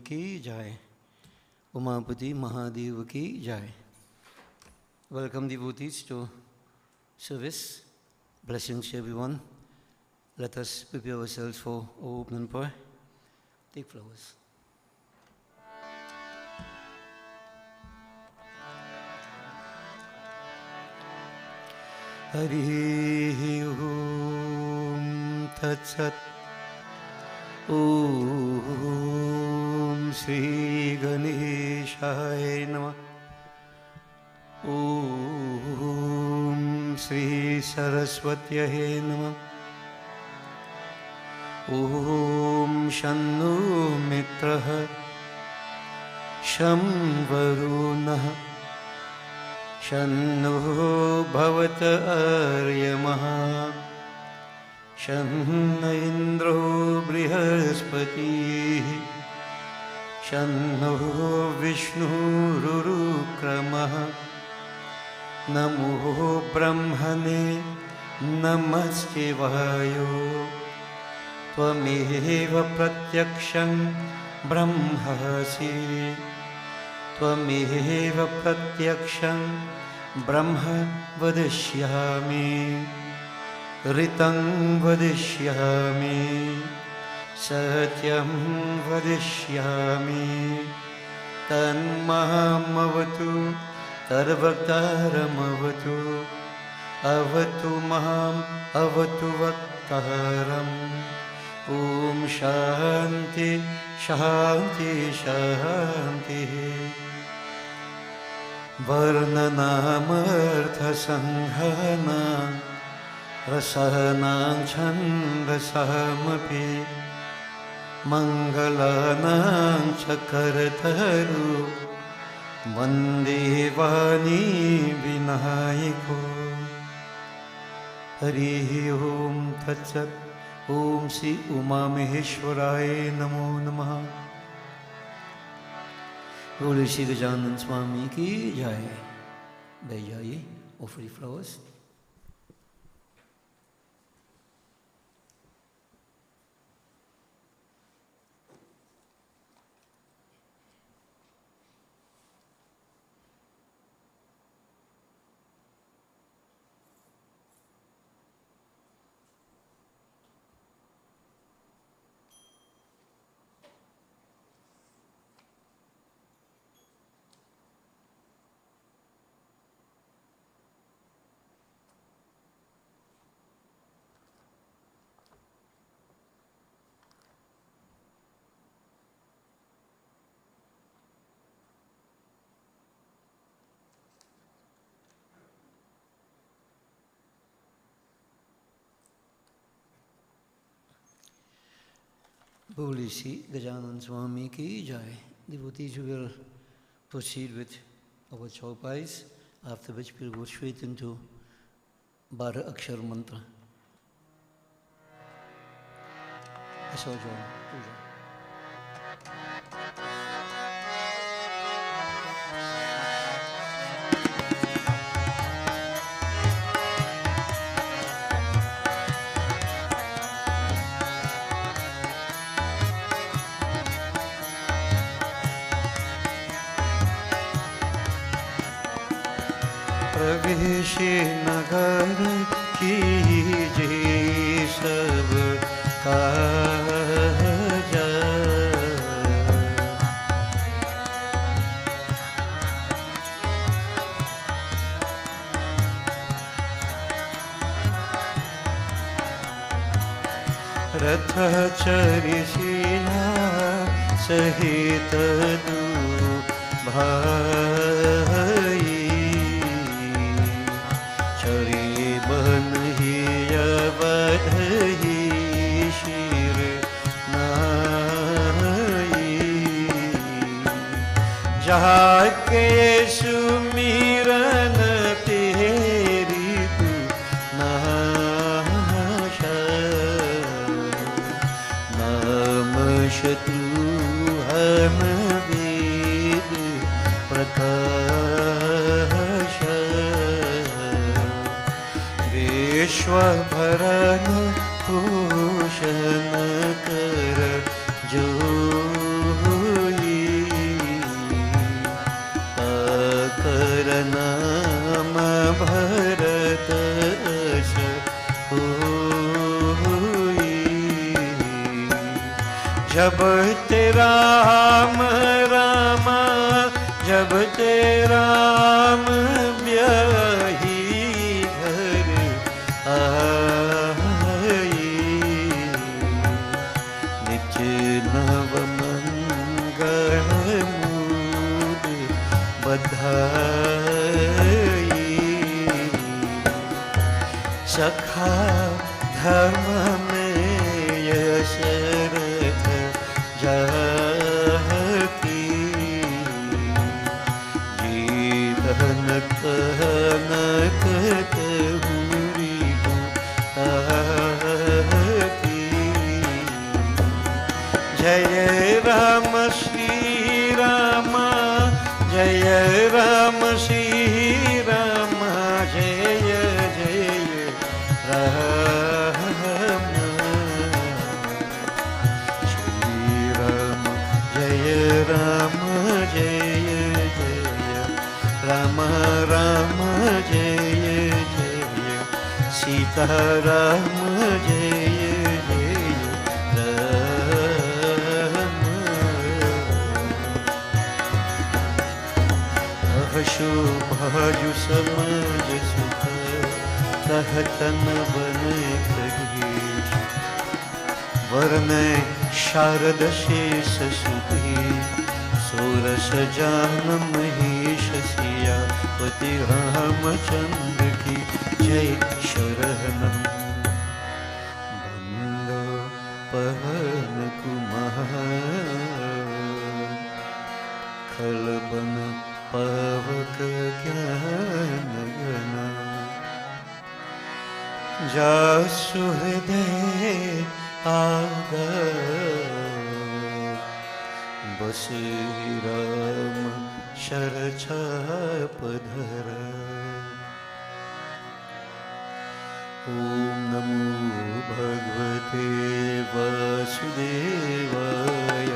की जय, उमापति महादेव की जय. Welcome devotees to service. Blessings everyone. Let us prepare ourselves for opening prayer. Take flowers. Hari Om Tat Sat. Om Shri Ganeshaya Namah. Om Shri Saraswatyaye Namah. Om Shanno Mitraha Sham Varunaha Shanno Bhavata Aryamaha Shanna Indro Brihaspati Shanno Vishnu Rurukramaha Namo Brahmane Namaste Vayo Tvameva Pratyaksham Brahmasi Tvameva Pratyaksham Brahma Vadishyami Ritam Vadishyami Satyam Vadishyami Tanmahamavatu Tarvaktaramavatu Avatu Maham Avatu Vaktaram Om Shanti Shanti Shanti Varnanamartha Sanghana Rasanang Chandasamapi Mangalanang Chakarataru Vande Vani Vinayako Hari Om Tat Sat. Om Shri Uma Maheshwaraya Namo Namaha. Holy Shri Gajanan Swami ki jai. Bhai jaiye, offer the flowers. Holy Shri Gajanan Swami ki jai. Devotees, we will proceed with our chopais, after which we will go straight into Bara Akshar Mantra. Asal John, Puja. प्रवेश नगर कीजे सब काज रथ चरिसिला सहित दु भाई शिर नाई जाके सुमिरन तेरी तू नाशा नाम शत्रु हम वेद प्रकाश विश्वभरन पोषण कर जो राम राम जपते राम ब्याही घर आई। निज नव मंगल मूल बधाई। सखा धर्म में यशरथ जाकी। जीवन कनक तहुरी ताकी। जय राम श्री राम जय राम श्री राम जय जय राम। श्री राम जय जय राम राम जय जय सीता राम जय जय राम। शुभाजु समज सुख कहतन बन खगेश। वर्ण शारद शेष सुधी सोरस जान महेश सिया पति रामचंद्र की जय शरणम। बंदो पवन कुमार खलबन पवक ज्ञान गना। जासु हृदय आगर बस राम शर छाप धर। ओम नमो भगवते वासुदेवाय।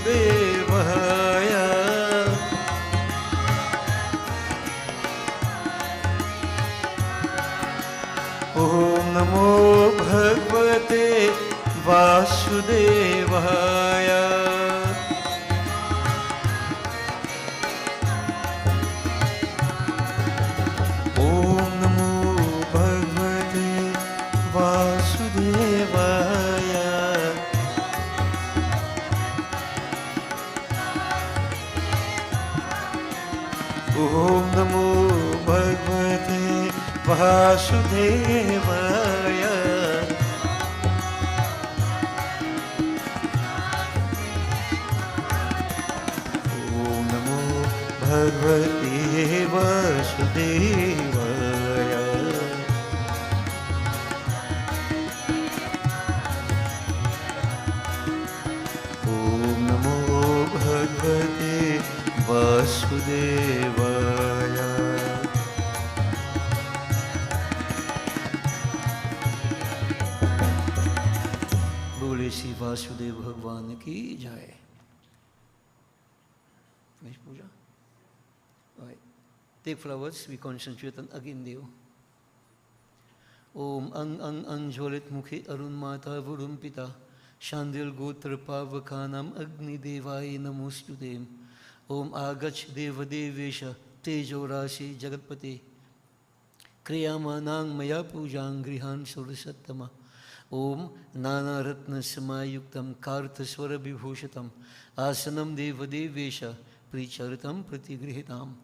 वासुदेवाय। ओम नमो भगवते वासुदेवाय। ओम नमो भगवते वासुदेवाय। ओम नमो भगवते वासुदेवाय। ओम नमो भगवते वासुदेवाय। ओम नमो भगवते वासुदेवाय। बोले श्री वासुदेव भगवान की जय। Next puja. All right. Take flowers. We concentrate on Agindev. Om ang jwalit mukhe arun mata vurun pita Shandil gotra pavakanam agni devai namostudem. Om agach deva devesha tejo rashi jagatpate kriyamanang maya pujang grihan surasattama. Om nana ratna samayuktam kartha swara vibhushatam asanam deva devesha pricharitam pratigrihitam.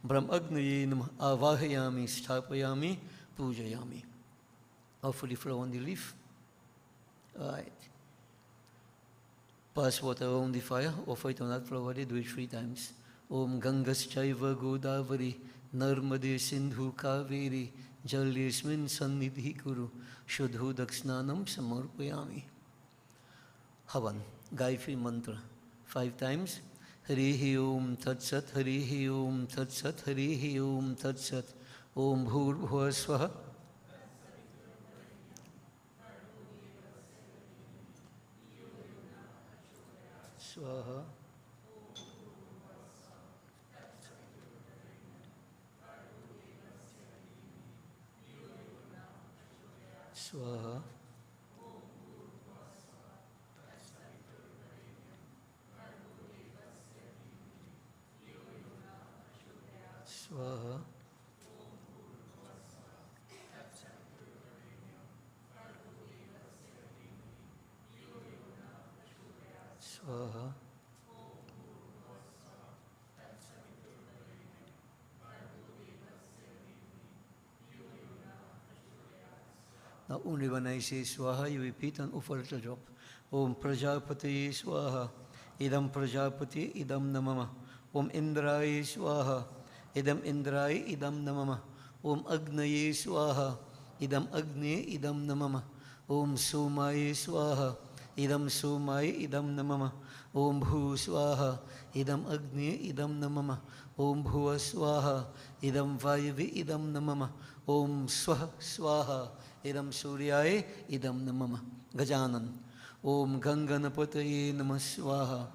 Brahmagnaye namah avahayami sthapayami pujayami. Offer the flower on the leaf. All right. Pass water around the fire, offer it on that flower, do it 3 times. Om Gangas Chaiva Godavari Narmade Sindhu Kaveri Jalyasmin Sannidhi Kuru Shuddhu Daksnanam Samarpayami. Havan, Gayatri Mantra, 5 times. Harihi Om Tat Sat, Harihi Om Tat Sat, Harihi Om Tat Sat. Om Bhur Bhuva Swaha. Swaha. Swaha. Swaha. Swaha. Now only when I say Swaha, you repeat and offer the drop. Om Prajapati Swaha, Idam Prajapati, Idam Namama. Om Indrai Swaha, Idam Indrai, Idam Namama. Om Agnaye Swaha, Idam Agni, Idam Namama. Om Somai Swaha, Idam Somai, Idam Namama. Om Bhu Swaha, Idam Agni, Idam Namama. Om Bhuva Swaha, Idam Vayavi, Idam Namama. Om Swaha Swaha, Idam Suryaye, Idam Namama. Gajanan. Om Ganganapataye Namah Swaha.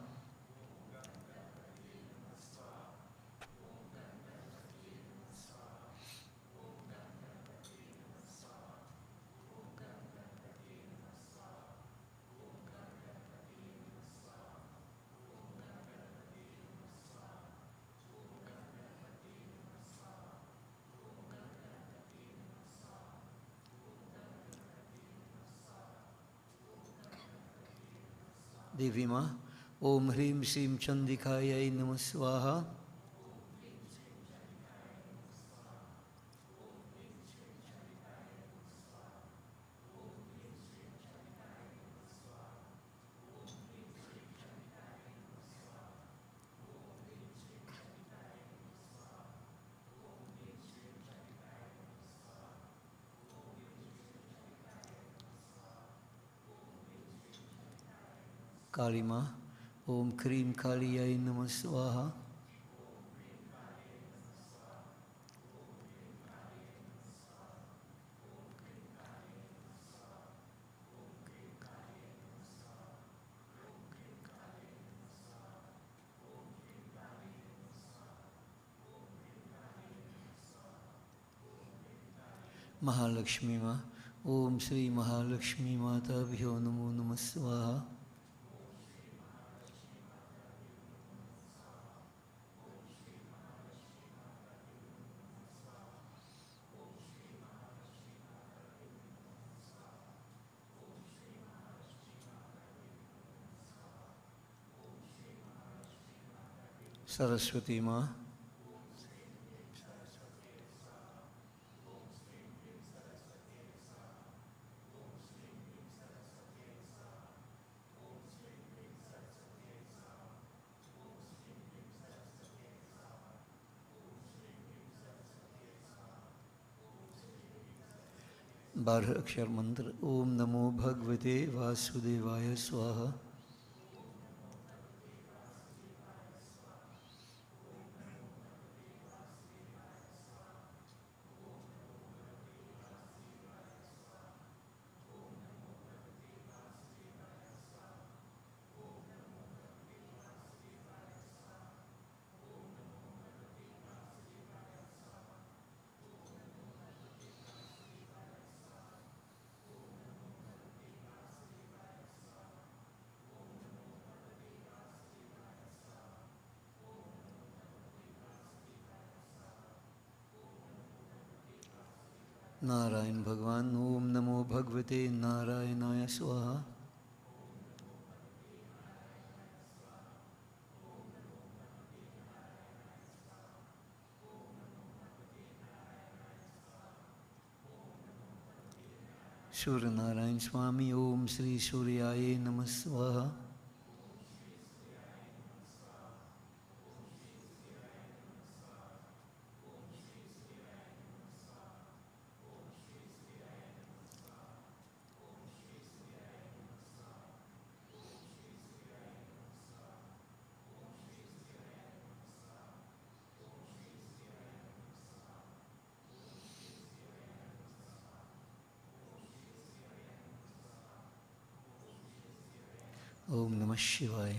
Devi Ma, Om Hrim Sim Chandikaya Namah Swaha. Kali Ma, Om Krim Kaliyai Namah Swaha. Mahalakshmi माँ। ओम श्री महालक्ष्मी माताभ्यो नमो नमः स्वाहा। सरस्वती माँ। बारह अक्षर मंत्र। ओम नमो भगवते वासुदेवाय स्वाहा। नारायण भगवान। ओम नमो भगवते नारायणाय स्वाहा। सूर्य नारायण स्वामी। ओम श्री सूर्याय नमः स्वाहा। ओम नमः शिवाय।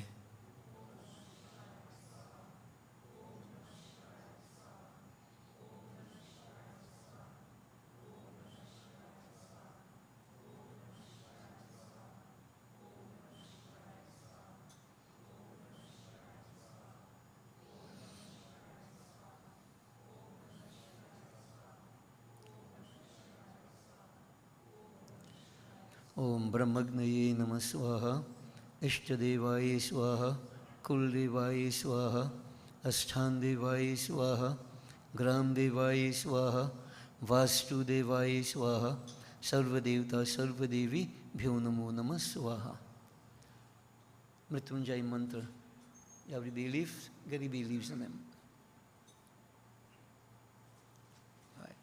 ओम ब्रह्मग्नये नमः स्वाहा। इष्टदेवाय स्वाहा। कुलदेवाय स्वाहा। अष्टांगदेवाय स्वाहा। ग्रामदेवाय स्वाहा। वास्तुदेवाय स्वाहा। सर्वदेवता सर्वदेवी भ्यो नमो नमः स्वाहा। Mrityunjay mantra. Everybody believes, Garibi believes in them. Right.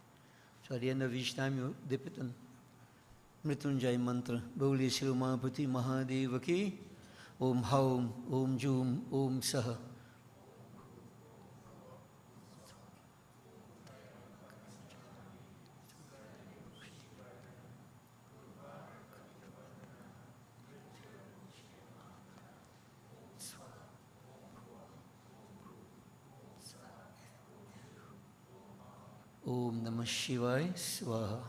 So at the end of each time you dip it in Mrityunjay mantra. Boli Shri Umapati Mahadeva ki. Om Haum, Om Jum, Om Saha. Om Namah Shivaya Swaha.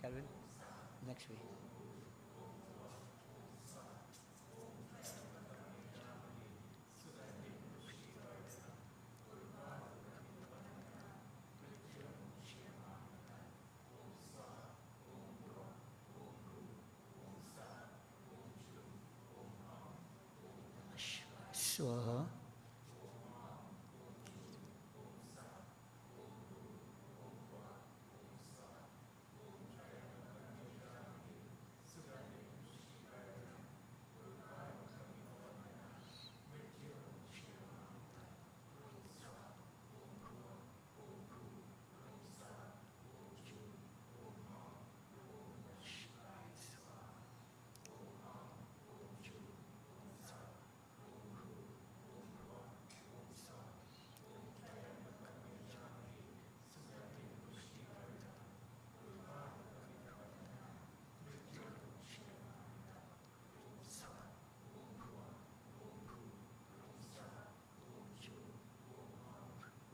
Calvin, next week. Swaha.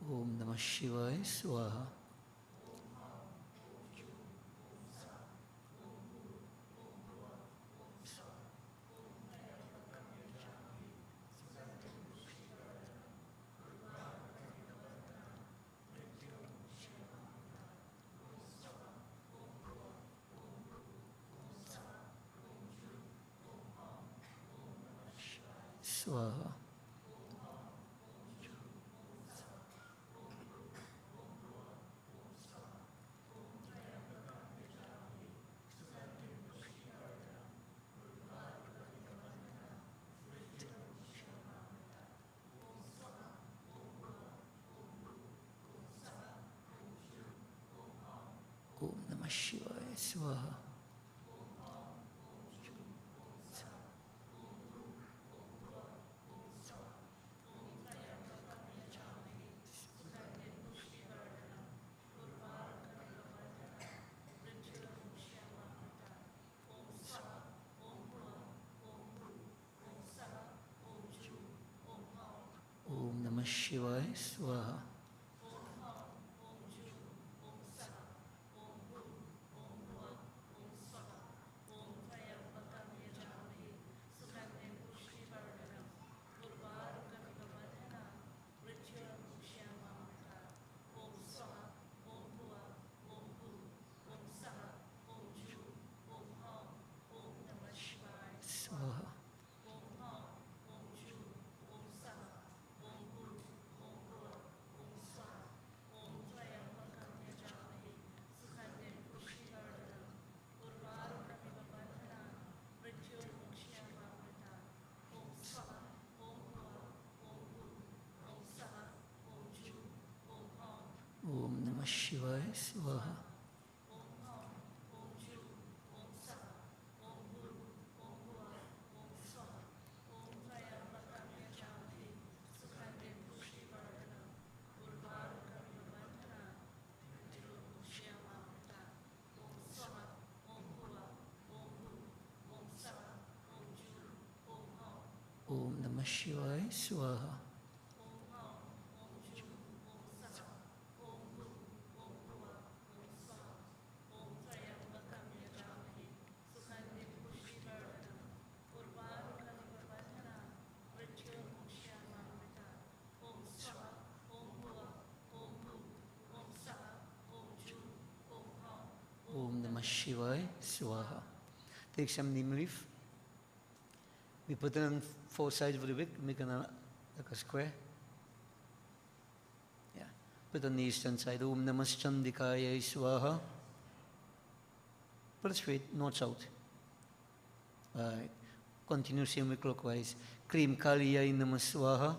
Om Namah Shivaya Swaha. स्वाहा ओम नमः शिवाय स्वाहा ओम नमः शिवाय स्वाहा स्वाहा ओम नमः शिवाय स्वाहा ओम नमः शिवाय स्वाहा ओम नमः शिवाय स्वाहा. Take some neem leaf. We put it on four sides of the wick, make like a square. Yeah. Put on the eastern side. Om Namas Chandikaya Swaha. Put it straight, not south. Alright. Continue same way clockwise. Cream Kaliyai Namas Swaha.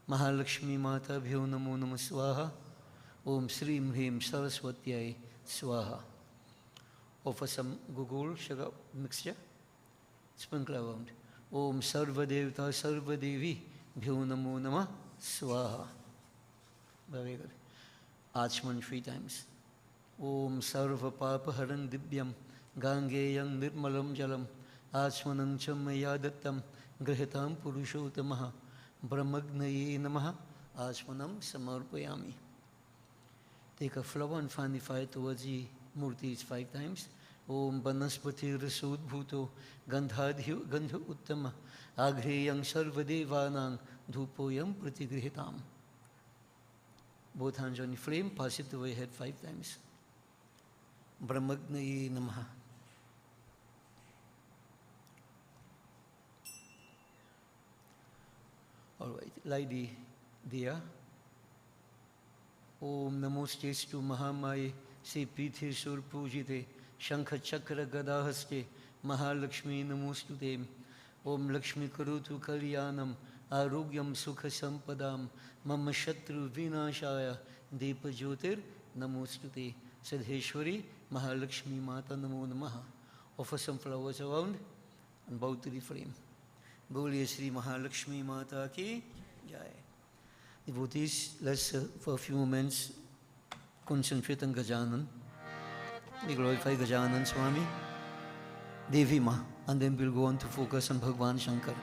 Mahalakshmi Mata Bhyo Namo Namas Swaha. Om Srim Hrim Saraswatyai Swaha. Offer some gugul sugar mixture. Sprinkle around. Om Sarva Devta Sarva Devi Bhyo Namo Namah Swaha. Very good. Achman 3 times. Om Sarva Papa Haran Dibyam Gangeyang Nirmalam Jalam Achmanam Chammayadatam Grihitam Purushotamaha Brahmagnaye Namaha Achmanam Samarpayami. Take a flower and fan the fire towards the murtis 5 times. Om Banaspati Rasud Bhuto Gandhadhyu Gandhu Uttama Agreyang Sarvadevanang Dhupoyam Pratigrihitam. Both hands on the flame, pass it to your head 5 times. Brahmagnaye Namaha. All right, light the diya. Om Namostestu Mahamaye Se Pithe Sur Pujite Shankha Chakra Gadahaste Mahalakshmi Namostute. Om Lakshmi Karutu Kalyanam Arogyam Sukha Sampadam Mama Shatru Vinashaya Depa Jyotir Namostute. Sadheshwari Mahalakshmi Mata Namo Namaha. Offer some flowers around and bow to the flame. Boliye Sri Mahalakshmi Mata ki Jai. Devotees, let's for a few moments concentrate on Gajanan. We glorify Gajanan Swami, Devi Ma, and then we'll go on to focus on Bhagwan Shankar.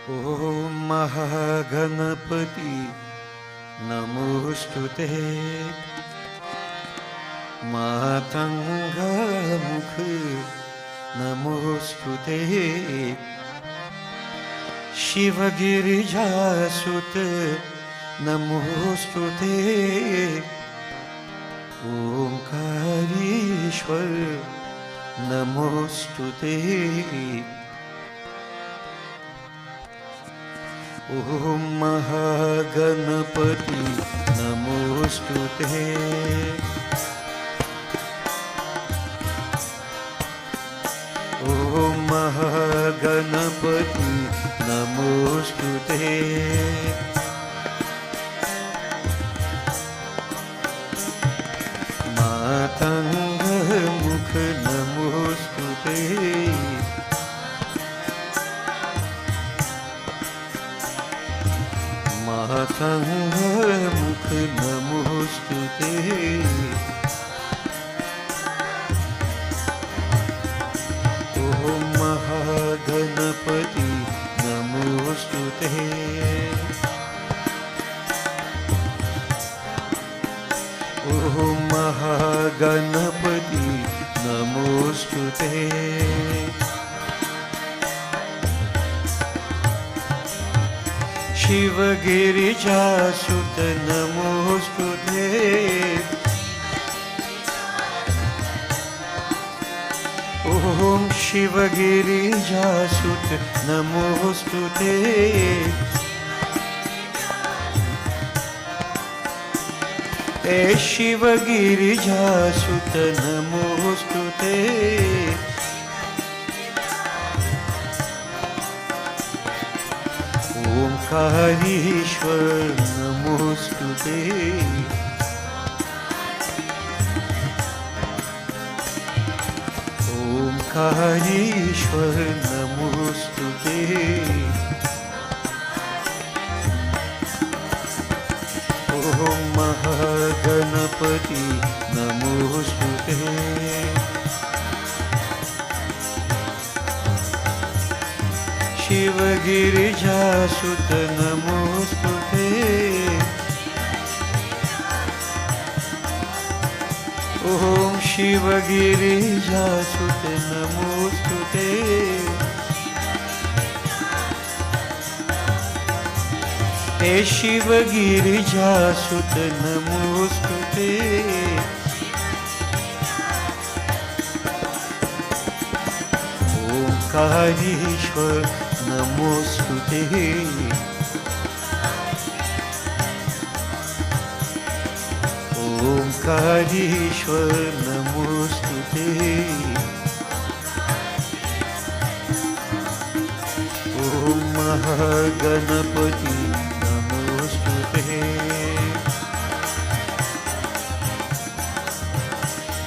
Om Mahaganapati Namostute Matanga Mukh Namostute Shiva Girijasute Namostute Omkarishwar नमोस्तुते। ओम महागणपति नमोस्तुते। ओम महागणपति नमोस्तुते। मातंग मुख नमोस्तुते। मातंग मुख नमोस्तुते। ओम महागणपति नमोस्तुते। ओम महागणपति नमोस्तुते। शिव गिरिजासुत नमोस्तुते। ओम शिव गिरिजासुत नमोस्तुते। ए शिव गिरिजासुत नमोस्तुते। ओंकारेश्वर नमोस्तुते। ओंकारेश्वर नमोस्तुते। ओम महागणपति नमोस्तुते। शिव गिरिजासुत नमोस्तुते। ओम शिव गिरिजासुत नमोस्तुते। हे शिव गिरिजासुत नमोस्तुते। ओंकारेश्वर नमोस्तुते। ओंकारेश्वर नमोस्तुते। ओम महागणपति नमोस्तुते।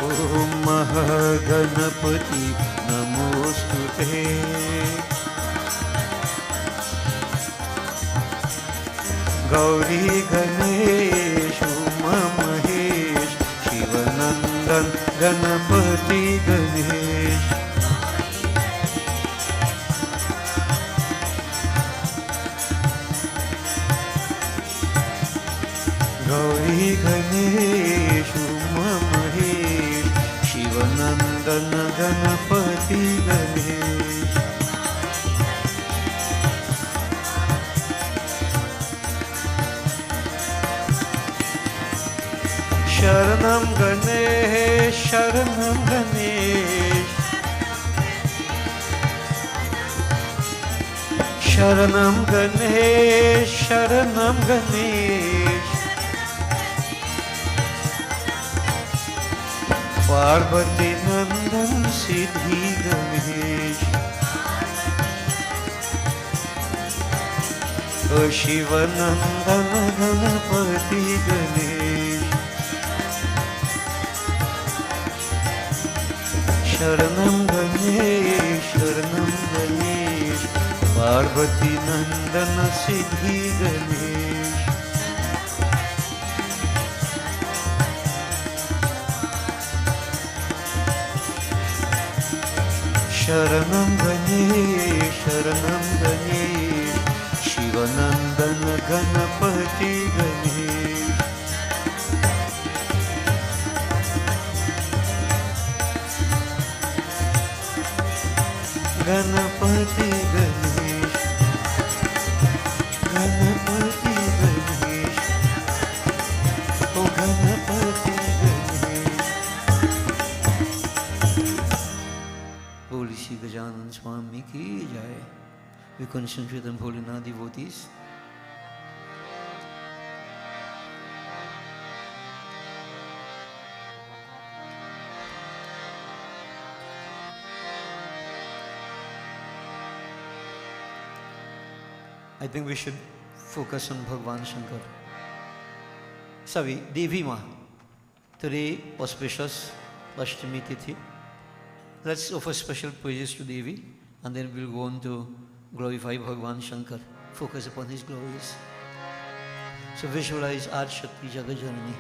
ओम महागणपति नमोस्तुते। गौरी गणेश उमा महेश शिवनंदन गणपति गणेश। गौरी गणेश उमा महेश शिवनंदन गणपति गणेश। शरणं गणेश शरणं गणेश। शरणं गणेश शरणं गणेश। पार्वती नंदन सिद्धि गणेश। ओ शिवनंदन गणपति गणेश। शरणं गणेश शरणं गणेश। पार्वती नंदन सिद्धि गणेश। शरणं गणेश शरणं गणेश। शिवनंदन गणपति गणेश। गणपति गणेश गणपति गणेश। ओ Ganpati Ganesh. we concentrate on Bholenath devotees. I think we should focus on Bhagwan Shankar. Sorry, Devi Ma. Today, auspicious Ashtami Tithi. Let's offer special praises to Devi, and then we'll go on to glorify Bhagwan Shankar. Focus upon his glories. So visualize Adi Shakti Jagat Janani.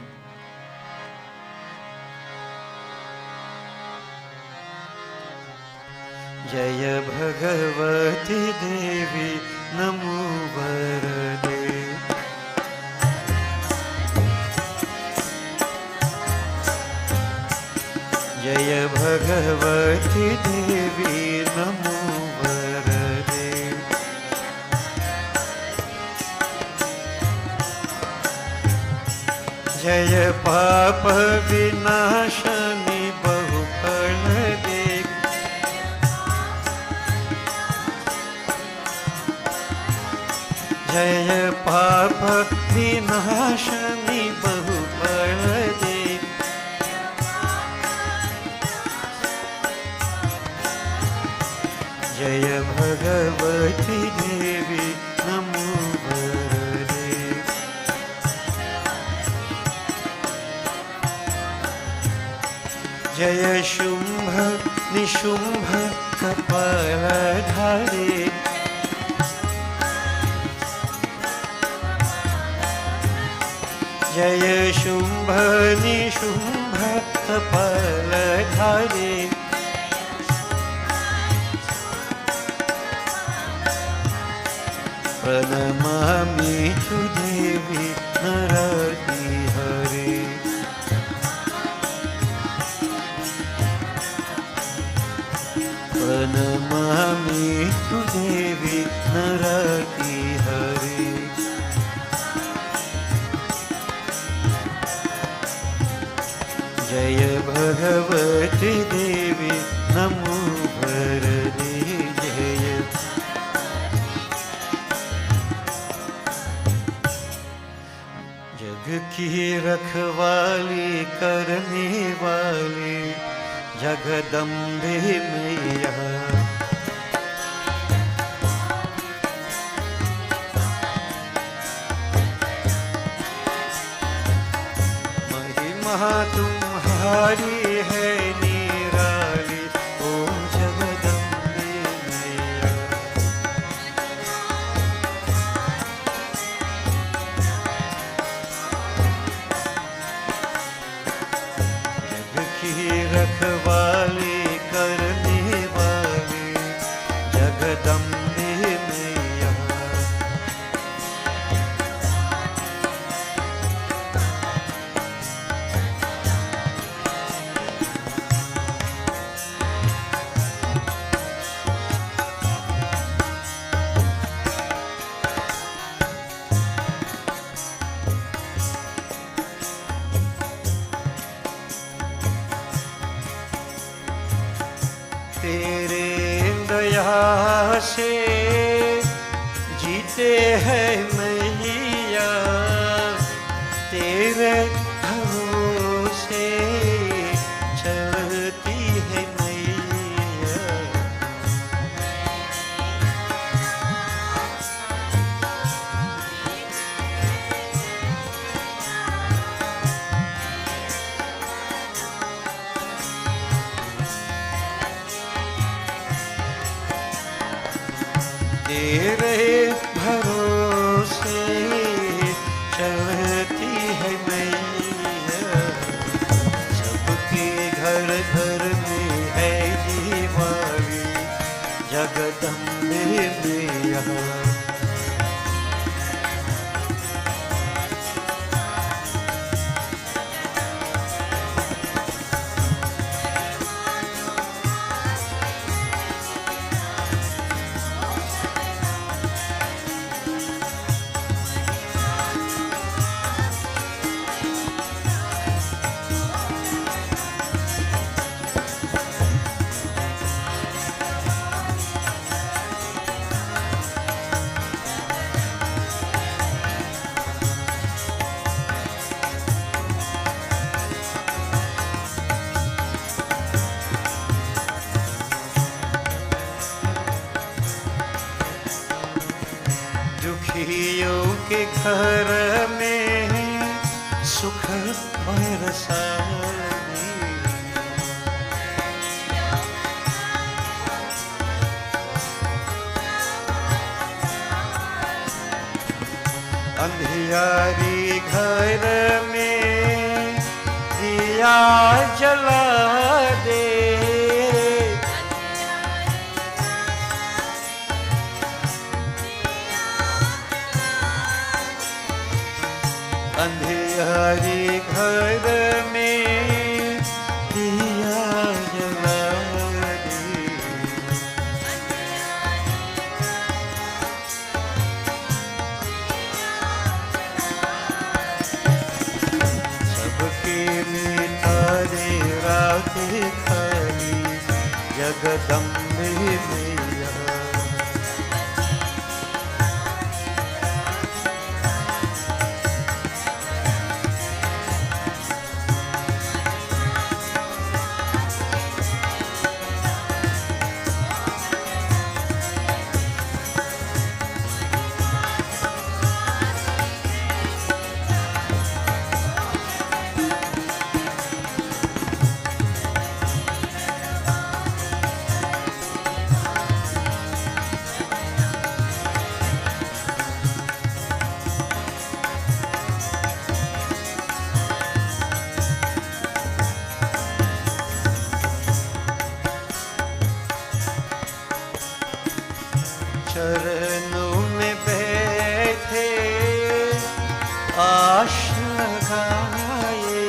Jaya Bhagavati Devi Namo Varade. Jaya Bhagavati Devi Namo Varade. Jaya Papa Vinashani Bahupalade. Jaya Papa Vinashani Bahupalade. Jaya Bhagavati Devi Namo Varade. Jaya Shumbha Nishumbha Kapaladhare. Jaya Shumbha Nishumbha Kapaladhare. Pranamami tu Devi Narati Hari. Pranamami tu Devi Narati Hari. Jaya Bhagavati Devi Namo Varade. Jaya जग की रखवाली करने वाली जगदम्बे मैया। महिमा तुम्हारी है निराली ओ जगदम्बे मैया। रखवाली करने वाली जगदम्बे मैया। तेरे दया से जीते हैं मैया। तेरे भरोसे चलती है मैया। तेरे भरोसे चलती है मैया। सबके घर घर में है दीवारी जगदम्बे मैया। दुखियों के घर में सुख बरसाने, अंधियारी घर में दिया जला दे, अंधियारी घर में दिया जला दे। सबके मिटा दे रातें खाली जगदम्बे मैया, चरणों में बैठे आश लगाए,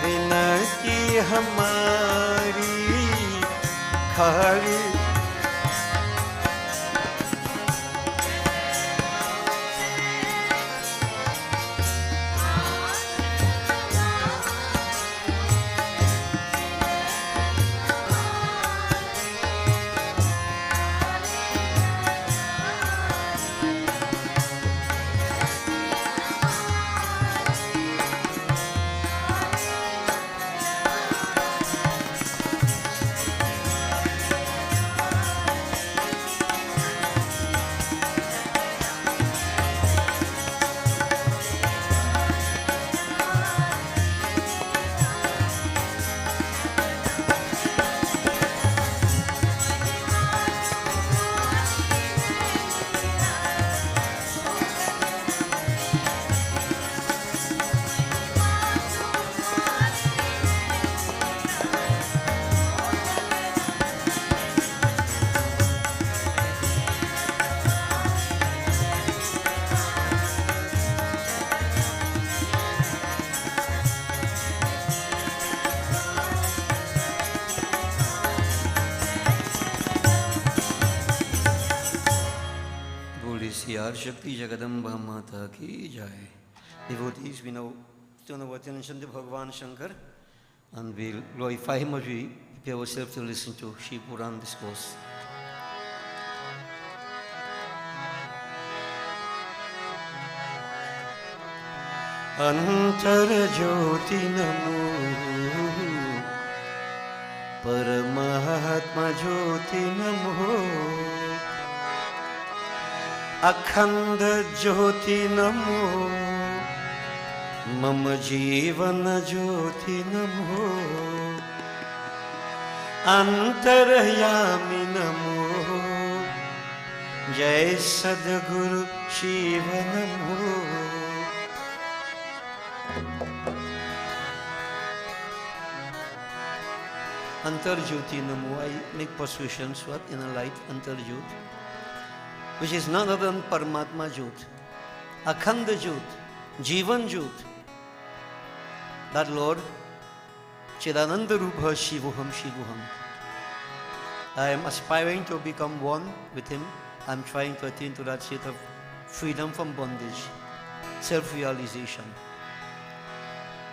विनती हमारी खाली यार शक्ति जगदम्बा माता की जय. Devotees, we now turn our attention to Bhagavan Shankar and we'll glorify him as we prepare ourselves to listen to Shiv Puran discourse. अंतर ज्योति नमो परमात्मा ज्योति नमो अखंड ज्योति नमो मम जीवन ज्योति नमो अंतर्यामी नमो जय सद्गुरु शिव नमो. Antarjyoti Namo, I make persuasions what in a light Antarjyot, which is none other than Paramatma Jyot, Akhanda Jyot, Jivan Jyot. That Lord, Chidananda Rupa Shivoham Shivoham. I am aspiring to become one with Him. I am trying to attain to that state of freedom from bondage, self-realization.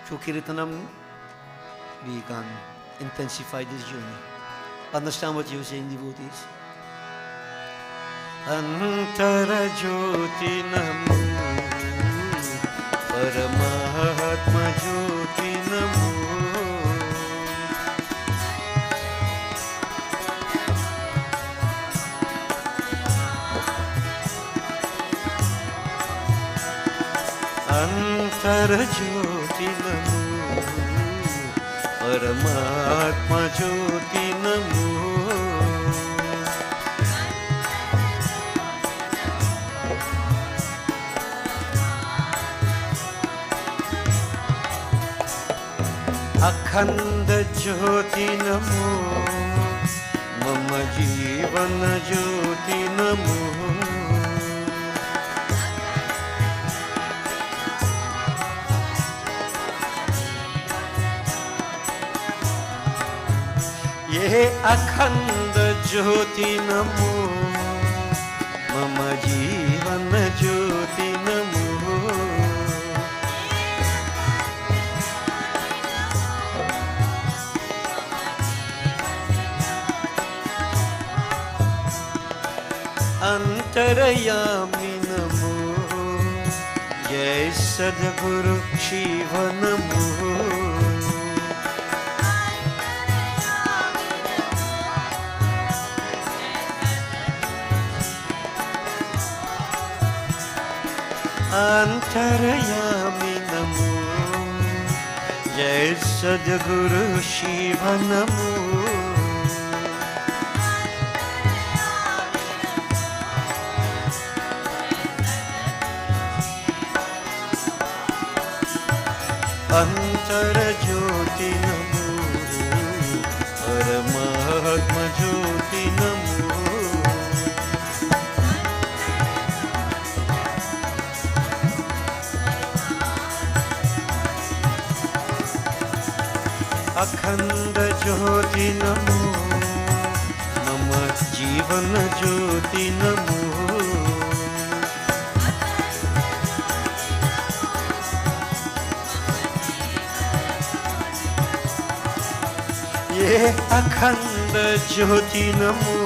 Through Kirtanam, we can intensify this journey. Understand what you're saying, devotees? Antara Jyoti Namo Paramahatma Jyoti Namo अंतर ज्योति नमो परमात्मा ज्योति नमो अखंड ज्योति नमो मम जीवन ज्योति नमो ये अखंड ज्योति नमो मम जीवन ज्योति नमो अंतरयामी नमो जय सद्गुरु शिव नमो अंतरयामी नमो जय सद्गुरु शिव नमो अंतर ज्योति नमो परमात्मा ज्योति नमो अखंड ज्योति नमो मम जीवन ज्योति नमो ये अखंड ज्योति नमो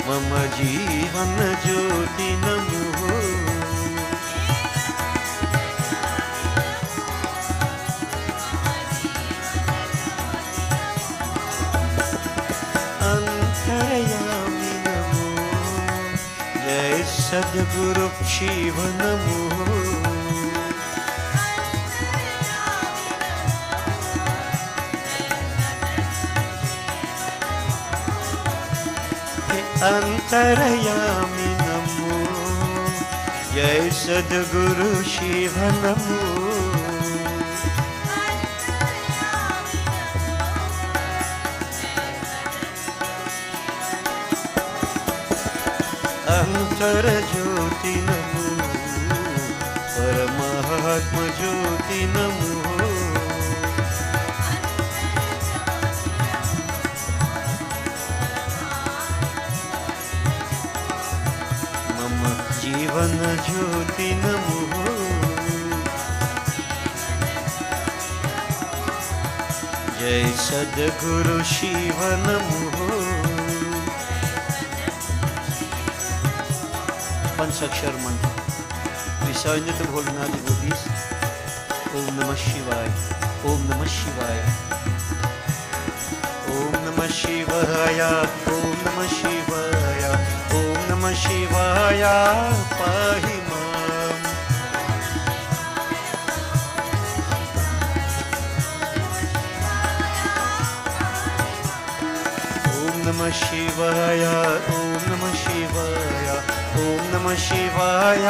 मम जीवन ज्योति नमो अंतरयामी नमो जय सद्गुरु शिव नमो अंतरयामी नमो जय सद्गुरु शिव नमो अंतर ज्योति नमो परमात्मा ज्योति नमो जीवन ज्योति नमो जय सद्गुरु शिव नमो पंचाक्षर मंत्र विषय तो बोलना डिवोटीज ओम नमः शिवाय ओम नमः शिवाय ओम नमः शिवाय ओम नमः शिवाय ओम नमः शिवाय पाहि माम् ओम नमः शिवाय ओम नमः शिवाय ओम नमः शिवाय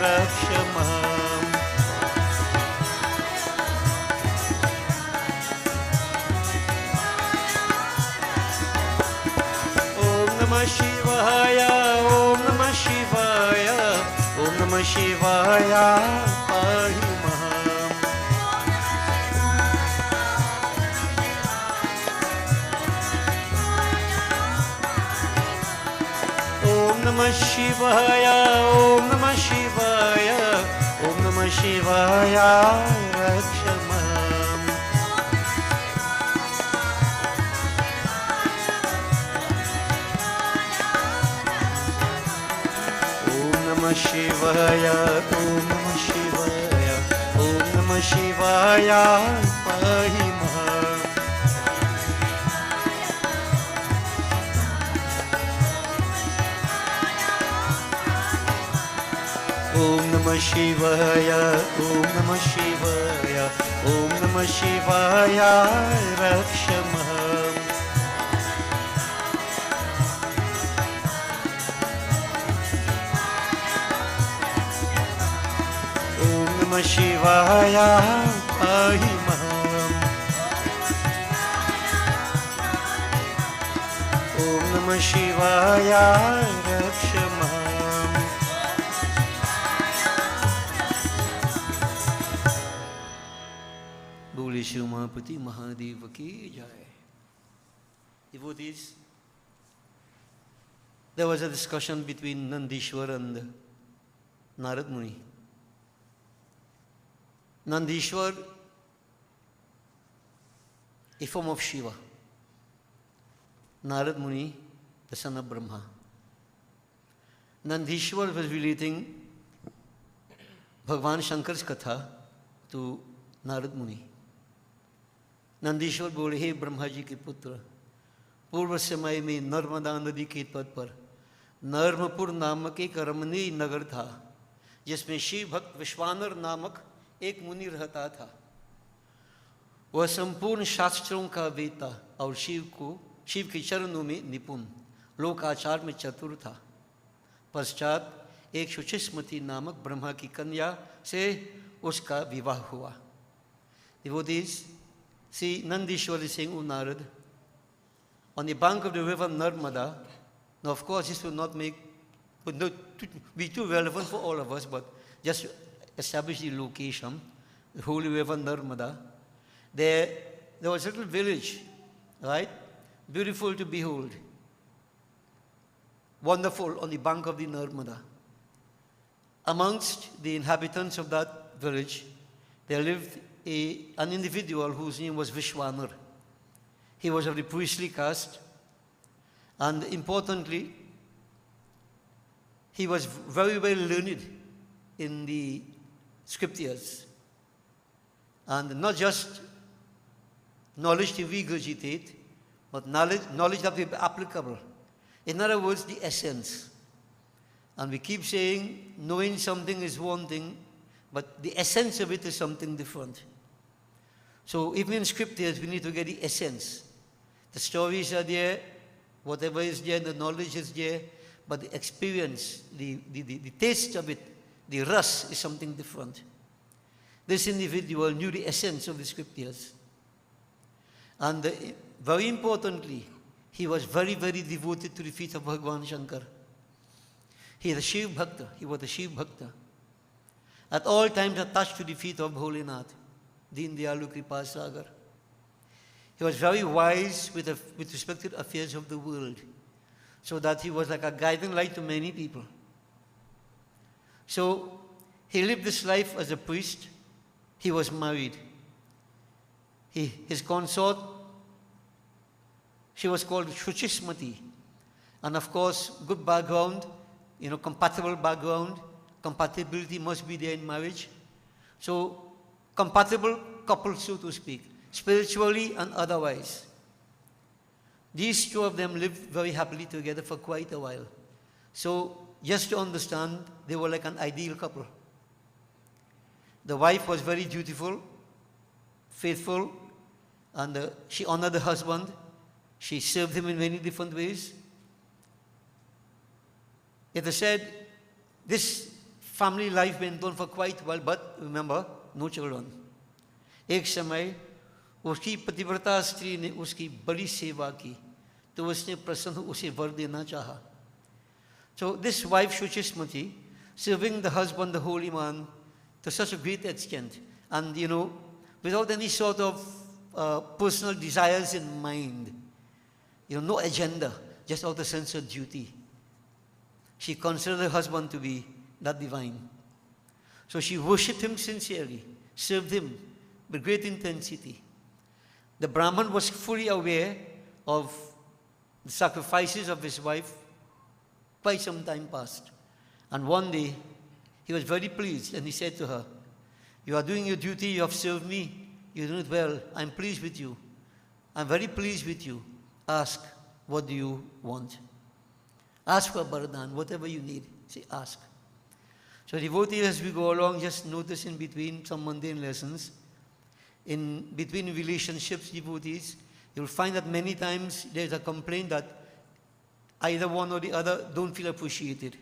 रक्ष माम् ओम नमः शिवाय ओम नमः शिवाय ओम नमः शिवाय पाहि माम् ओम नमः शिवाय ओम नमः शिवाय ओम नमः शिवाय रक्ष माम् ओम नमः शिवाय ओम नमः शिवाय ओम नमः शिवाय पाहि माम् Om Namah Shivaya, Om Namah Shivaya, Om Namah Shivaya, Rakshamaham. Om Namah Shivaya, Pahimaham. Om Namah Shivaya, Rakshamaham. Bole Shiv Mahapati Mahadeva ki jai. Devotees, there was a discussion between Nandishwar and Narad Muni. Nandishwar, a form of Shiva. Narad Muni, the son of Brahma. Nandishwar was relating Bhagwan Shankar's katha to Narad Muni. Nandishwar बोले, हे ब्रह्मा जी के पुत्र, पूर्व समय में नर्मदा नदी के तट पर नर्मपुर नामक एक रमणीय नगर था, जिसमें शिव भक्त विश्वानर नामक एक मुनि रहता था। वह संपूर्ण शास्त्रों का वेता और शिव के चरणों में निपुण, लोकाचार में चतुर था। पश्चात एक शुचिस्मती नामक ब्रह्मा की कन्या से उसका विवाह हुआ। Devotees, see, Nandishwar is saying, O Narad, on the bank of the river Narmada, now of course this would not be too relevant for all of us, but just establish the location, the holy river Narmada. There was a little village, right? Beautiful to behold. Wonderful on the bank of the Narmada. Amongst the inhabitants of that village, there lived an individual whose name was Vishwanar. He was of the priestly caste, and importantly, he was very well learned in the scriptures, and not just knowledge to regurgitate, but knowledge that will be applicable. In other words, the essence. And we keep saying knowing something is one thing, but the essence of it is something different. So even in scriptures, we need to get the essence. The stories are there, whatever is there, the knowledge is there, but the experience, the taste of it, the ras is something different. This individual knew the essence of the scriptures. And very importantly, he was very, very devoted to the feet of Bhagwan Shankar. He is a Shiv Bhakta. He was a Shiv Bhakta. At all times attached to the feet of Bholinath, Deen Dayalu Kripa Sagar. He was very wise with respect to the affairs of the world, so that he was like a guiding light to many people. So he lived this life as a priest. He was married. His consort, she was called Shuchismati. And of course, good background, compatible background, compatibility must be there in marriage. So, compatible couple, so to speak, spiritually and otherwise. These two of them lived very happily together for quite a while. So, just to understand, they were like an ideal couple. The wife was very dutiful, faithful, and she honored the husband. She served him in many different ways. It is said, this family life went on for quite a while, but remember, no children. एक समय उसकी पतिव्रता स्त्री ने उसकी बड़ी सेवा की, तो उसने प्रसन्न उसे वर देना चाहा. So this wife Shuchismati, serving the husband, the holy man, to such a great extent, and without any sort of personal desires in mind, no agenda, just out of sense of duty. She considered her husband to be that divine. So she worshipped him sincerely, served him with great intensity. The Brahman was fully aware of the sacrifices of his wife quite some time past. And one day, he was very pleased and he said to her, "You are doing your duty, you have served me, you do it well, I'm pleased with you. I'm very pleased with you. Ask, what do you want? Ask for Baradan, whatever you need, say ask." So devotees, as we go along, just notice in between some mundane lessons, in between relationships, devotees, you'll find that many times there's a complaint that either one or the other don't feel appreciated.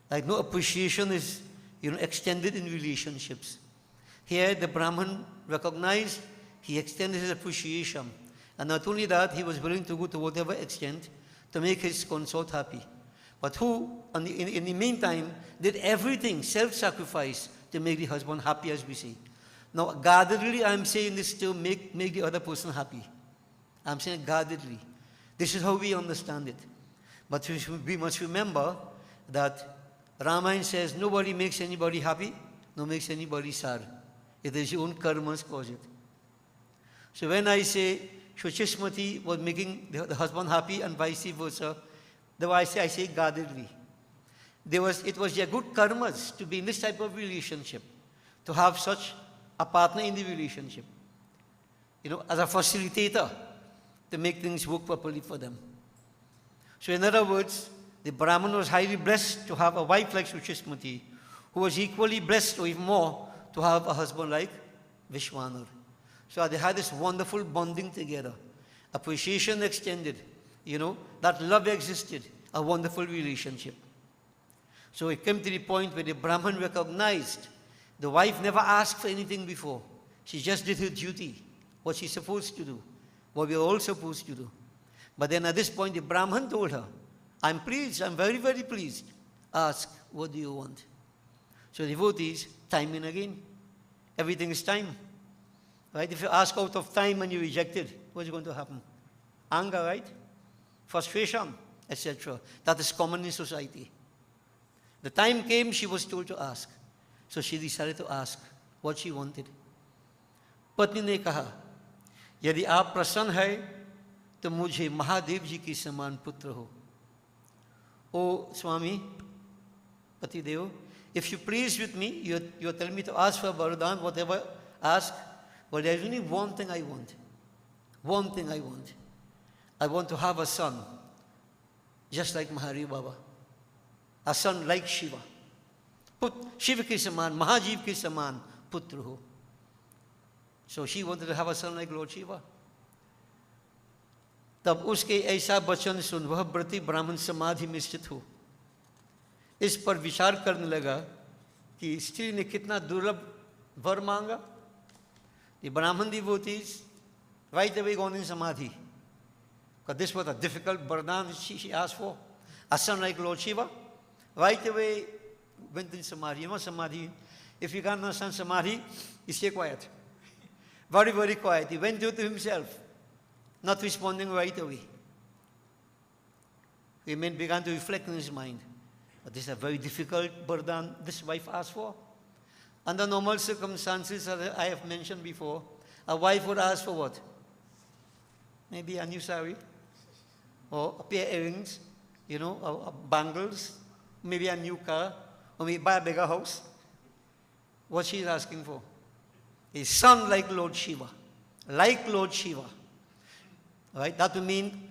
Like no appreciation is, extended in relationships. Here, the Brahman recognized, he extended his appreciation. And not only that, he was willing to go to whatever extent to make his consort happy. But who, in the meantime, did everything, self-sacrifice, to make the husband happy, as we say. Now, guardedly, I'm saying this to make the other person happy. I'm saying guardedly. This is how we understand it. But we must remember that Ramayana says nobody makes anybody happy, nor makes anybody sad. It is your own karmas cause it. So when I say Shuchishmati was making the husband happy and vice versa, though I say guardedly. It was their good karmas to be in this type of relationship, to have such a partner in the relationship, as a facilitator to make things work properly for them. So in other words, the Brahman was highly blessed to have a wife like Shuchishmati, who was equally blessed or even more to have a husband like Vishwanar. So they had this wonderful bonding together, appreciation extended, that love existed, a wonderful relationship. So it came to the point where the Brahman recognized the wife never asked for anything before. She just did her duty, what she's supposed to do, what we're all supposed to do. But then at this point, the Brahman told her, I'm pleased, I'm very, very pleased. Ask, what do you want? So devotees, time and again. Everything is time. Right? If you ask out of time and you reject it, what's going to happen? Anger, right? Frustration, etc. That is common in society. The time came, she was told to ask. So she decided to ask what she wanted. पत्नी ने कहा, यदि आप प्रसन्न हैं, तो मुझे महादेव जी की समान पुत्र हो. Oh, Swami, Patidev, if you please with me, you're telling me to ask for Vardhan, whatever, ask. But there's only one thing I want. One thing I want. I want to have a son, just like Mahari Baba. A son like Shiva. Shiva ki saman, Mahajiv ki saman, putra ho. So she wanted to have a son like Lord Shiva. तब उसके ऐसा वचन सुन वह व्रती ब्राह्मण समाधि में स्थित हो. इस पर विचार करने लगा कि स्त्री ने कितना दुर्लभ वर मांगा. The Brahman devotees right away gone in samadhi. Because this was a difficult vardhan she asked for. A son like Lord Shiva. Right away went in samadhi. Samadhi. If you can't understand samadhi, you stay quiet. Very, very quiet. He went to himself, not responding right away. He began to reflect in his mind. But this is a very difficult vardhan this wife asked for. Under normal circumstances, as I have mentioned before, a wife would ask for what? Maybe a new saree, or a pair of earrings, bangles, maybe a new car, or maybe buy a bigger house. What she's asking for? A son like Lord Shiva. Like Lord Shiva. Right? That would mean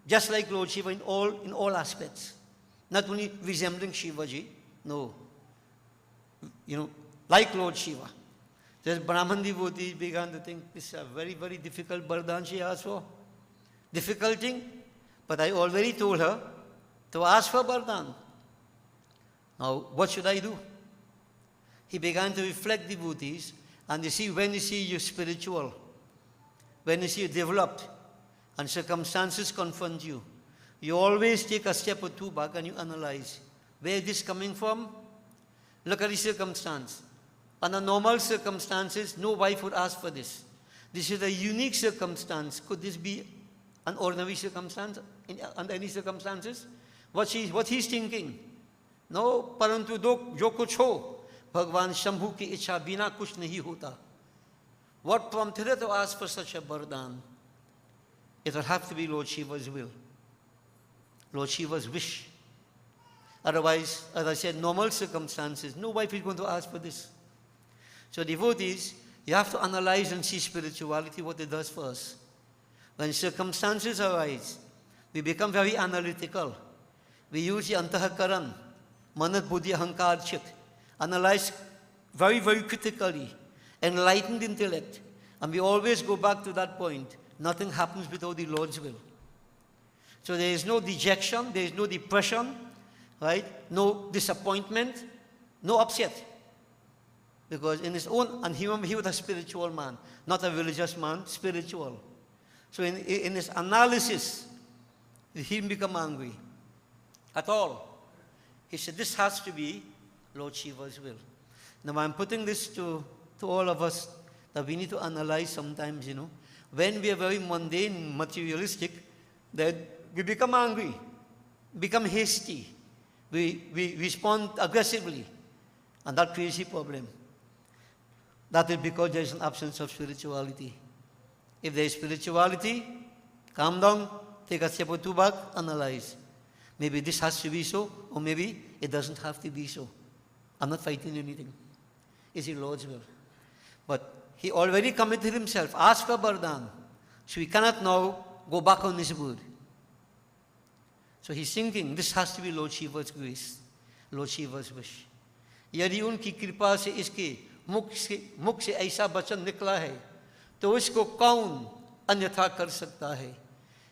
just like Lord Shiva in all aspects. Not only resembling Shivaji, no. Like Lord Shiva. This Brahman devotee began to think, this is a very, very difficult vardhan she asked for. Difficult thing, but I already told her to ask for vardhan. Now, what should I do? He began to reflect devotees, and when you see you're spiritual, when you see you developed, and circumstances confront you, you always take a step or two back and you analyze, where is this coming from? Look at the circumstance. Under normal circumstances, no wife would ask for this. This is a unique circumstance. Could this be an ordinary circumstance under any circumstances? What he's thinking? No, parantu jo kuch ho, Bhagwan Shambhu ki ichha bina kuch nahi hota. What prompted her to ask for such a vardhan? It would have to be Lord Shiva's will. Lord Shiva's wish. Otherwise, as I said, normal circumstances, no wife is going to ask for this. So devotees, you have to analyze and see spirituality, what it does for us. When circumstances arise, we become very analytical. We use the antahakaran, Manat Buddhi Ahankar Chit. Analyze very, very critically. Enlightened intellect. And we always go back to that point. Nothing happens without the Lord's will. So there is no dejection, there is no depression, right? No disappointment, no upset. Because in his own, and he was a spiritual man, not a religious man, spiritual. So in his analysis, he didn't become angry at all. He said, this has to be Lord Shiva's will. Now I'm putting this to all of us that we need to analyze sometimes, you know. When we are very mundane, materialistic, then we become angry, become hasty. We respond aggressively, and that creates a problem. That is because there is an absence of spirituality. If there is spirituality, calm down, take a step or two back, analyze. Maybe this has to be so, or maybe it doesn't have to be so. I'm not fighting anything. It's the Lord's will. But he already committed himself, asked for Vardhan. So he cannot now go back on his word. So he's thinking, this has to be Lord Shiva's grace, Lord Shiva's wish. यदि उनकी कृपा से इसके मुख से ऐसा वचन निकला है, तो इसको कौन अन्यथा कर सकता है?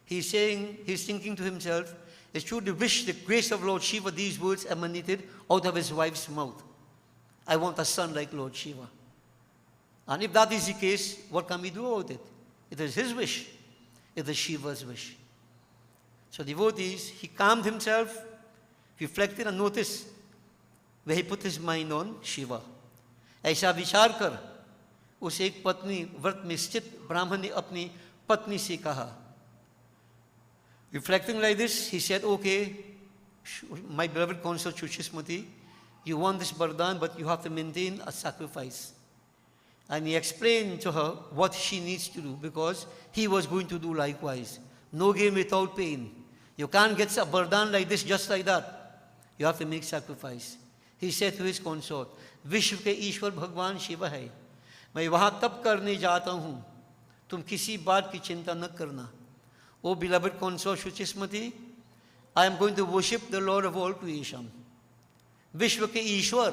He's saying, he's thinking to himself, it's true to wish the grace of Lord Shiva, these words emanated out of his wife's mouth. I want a son like Lord Shiva. And if that is the case, what can we do about it? It is his wish. It is Shiva's wish. So devotees, he calmed himself, reflected and noticed where he put his mind on Shiva. ऐसा विचार कर उस एक पत्नी व्रत में स्थित ब्राह्मण ने अपनी पत्नी से कहा. Reflecting like this, he said, okay, my beloved consort Shuchismati, you want this Vardhan, but you have to maintain a sacrifice. And he explained to her what she needs to do, because he was going to do likewise. No gain without pain. You can't get a Vardhan like this just like that. You have to make sacrifice. He said to his consort, विश्व के ईश्वर भगवान शिव है. मैं वहाँ तप करने जाता हूँ. तुम किसी बात की चिंता न करना. O beloved consort Shuchismati, I am going to worship the Lord of all creation. विश्व के ईश्वर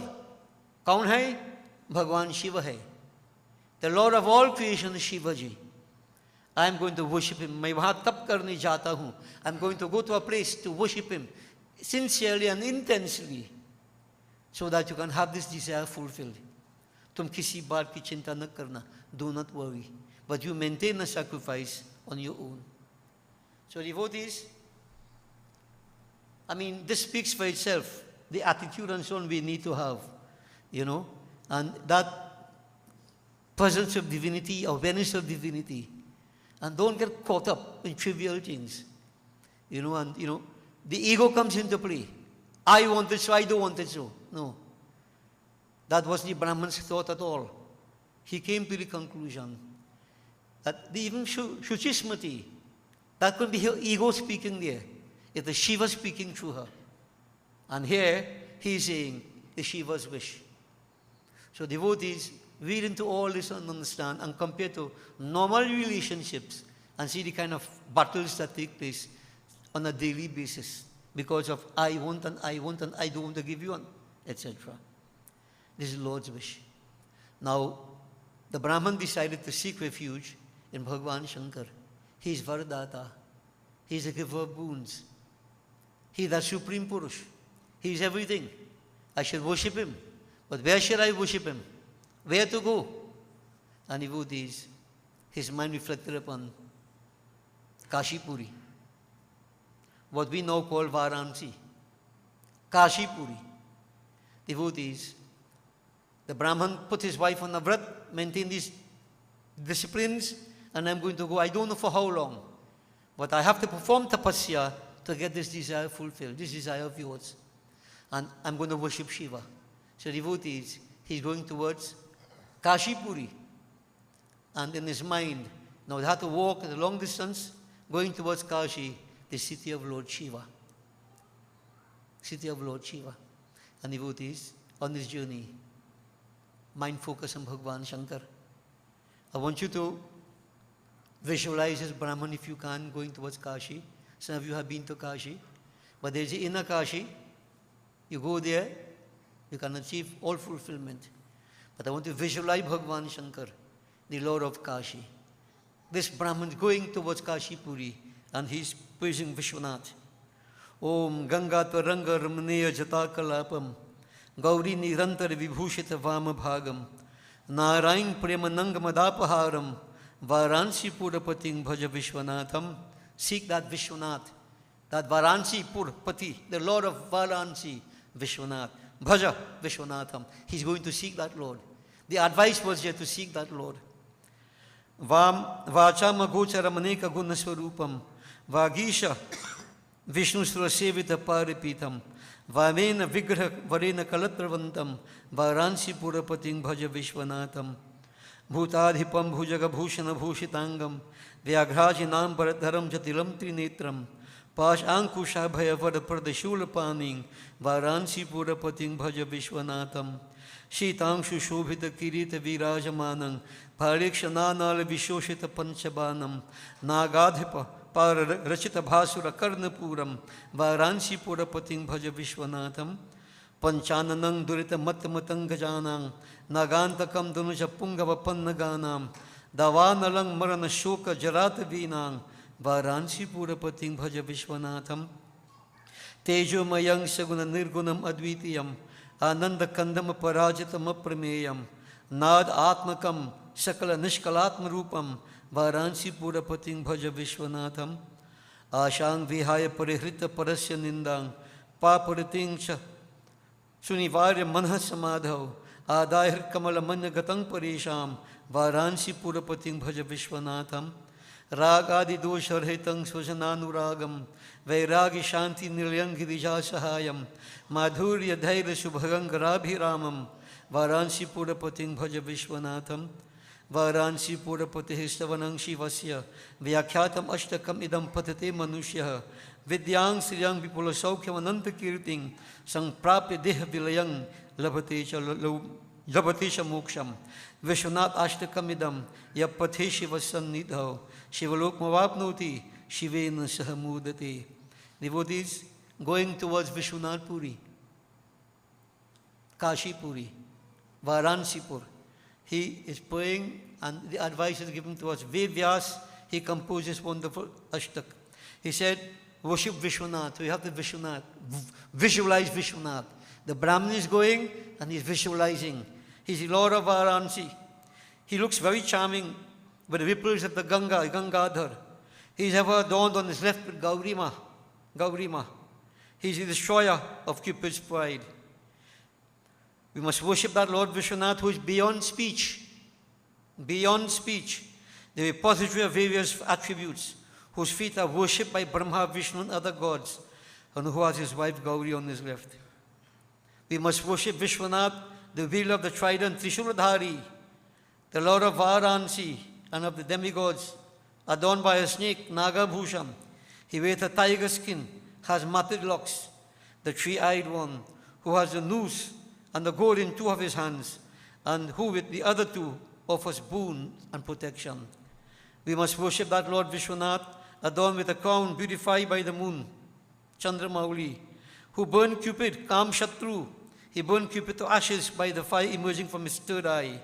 कौन है? भगवान शिव है. The Lord of all creation is Shivaji. I am going to worship him. मैं वहाँ तप करने जाता हूँ. I am going to go to a place to worship him sincerely and intensely, so that you can have this desire fulfilled. तुम किसी बात की चिंता न करना. Do not worry. But you maintain a sacrifice on your own. So devotees, I mean, this speaks for itself. The attitude and so on we need to have, you know, and that presence of divinity, awareness of divinity. And don't get caught up in trivial things. You know, and, you know, the ego comes into play. I want it so, I don't want it so. No. That wasn't the Brahman's thought at all. He came to the conclusion that even Shuchismati, that could be her ego speaking there. It is Shiva speaking through her. And here, he is saying, the Shiva's wish. So devotees, read into all this and understand, and compare to normal relationships and see the kind of battles that take place on a daily basis because of I want and I want and I don't want to give you one, etc. This is Lord's wish. Now, the Brahman decided to seek refuge in Bhagavan Shankar. He is Vardata. He is a giver of boons. He is the Supreme Purush. He is everything. I should worship him. But where should I worship him? Where to go? And devotees, his mind reflected upon Kashipuri, what we now call Varanasi. Kashipuri. Devotees, the Brahman put his wife on a vrat, maintain these disciplines, and I'm going to go, I don't know for how long, but I have to perform tapasya to get this desire fulfilled, this desire of yours. And I'm going to worship Shiva. So devotees, he's going towards Kashipuri. And in his mind, now they had to walk a long distance, going towards Kashi, the city of Lord Shiva. City of Lord Shiva. And devotees, on this journey, mind focus on Bhagavan Shankar. I want you to visualize as Brahman, if you can, going towards Kashi. Some of you have been to Kashi. But there's the inner Kashi, You go there, you can achieve all fulfillment. But I want to visualize Bhagavan Shankar, the Lord of Kashi. This Brahman is going towards Kashi Puri, and he's praising Vishwanath. Om Ganga Tvaranga Ramaneya Jatakalapam Gauri Nirantar Vibhushita Vama Bhagam Narayan Premananga Madapaharam Varansi Purapating Bhaja Vishwanatham. Seek that Vishwanath, that Varansi Purapati, the Lord of Varansi, Vishwanath. Bhaja Vishwanatham. He's going to seek that Lord. The advice was here to seek that Lord. Vacha Magocha Ramaneka Gunaswarupam Vagisha Vishnu Surasevita Paripitam Vamena Vigraha Varena Kalatravantam Varansi Purapating Bhaja Vishwanatham Bhutadhipam Bhujaga Bhushana Bhushitangam Vyagrajinam Bharadharam Jatilam Trinetram Pash Ankusha Bhayavada Pradashulapaning Varansi Purapating Bhaja Vishwanatham Shitangshu Shobhita Kirita Virajamanang Parikshananala Vishoshita Panchabanam Nagadhipa Para Rachita Bhasura Karnapuram Varansi Purapating Bhaja Vishwanatham Panchananang Durita Matamatang Gajanang Nagantakam Dunuja Pungava Pannaganam Davanalang Marana Shoka Jarata Vinang Varansi Purapating Bhaja Vishwanatham Tejo Mayang Saguna Nirgunam Advitiyam Ananda Kandama Parajitam Aprameyam Nad Atmakam Sakala Nishkalatma Rupam Varansi Purapating Bhaja Vishwanatham Ashang Vihaya Parihrita Parasya Nindang Papuriting Cha Sunivarya Manha Samadhav Adahir Kamala Manya Gatang Parisham Varansi Purapating Bhaja Vishwanatham Ragadi Dosharhitang Swajananuragam Vairagi Shanti Nilyang Girijasahayam Madhurya Dhaira Subhagangarabhiramam Varansi Purapating Bhaja Vishwanatham Varansi Purapati Histavanang Shivasya Vyakyatam Ashtakam Idam Patate Manushya Vidyang Sriyang Vipula Saukyam Ananta Kirting Sang Prapi Deha Vilayang Labatisha Moksham Vishwanath Ashtakam Idam Yapate Shivasan Nidhav Shivalok Mavapnoti Shivena Sahamudate. Devotees going towards Vishwanath Puri, Kashi Puri, Varansipur. He is praying, and the advice is given to us. Vedyas, he composes wonderful ashtak. He said, worship Vishwanath. So you have to visualize Vishwanath. The Brahman is going and he's visualizing. He's the Lord of Varanasi. He looks very charming with the ripples of the Gangadhar. He's ever adorned on his left with Gaurima. He's the destroyer of Cupid's pride. We must worship that Lord Vishwanath who is beyond speech. Beyond speech. The repository of various attributes, whose feet are worshipped by Brahma, Vishnu and other gods, and who has his wife Gauri on his left. We must worship Vishwanath, the wielder of the trident, Trishuladhari, the Lord of Varanasi and of the demigods, adorned by a snake, Nagabhusham. He wears a tiger skin, has matted locks, the three-eyed one, who has the noose and the gourd in two of his hands, and who with the other two offers boon and protection. We must worship that Lord Vishwanath, adorned with a crown beautified by the moon, Chandramauli, who burned Cupid, Kamshatru. He burned Cupid to ashes by the fire emerging from his third eye,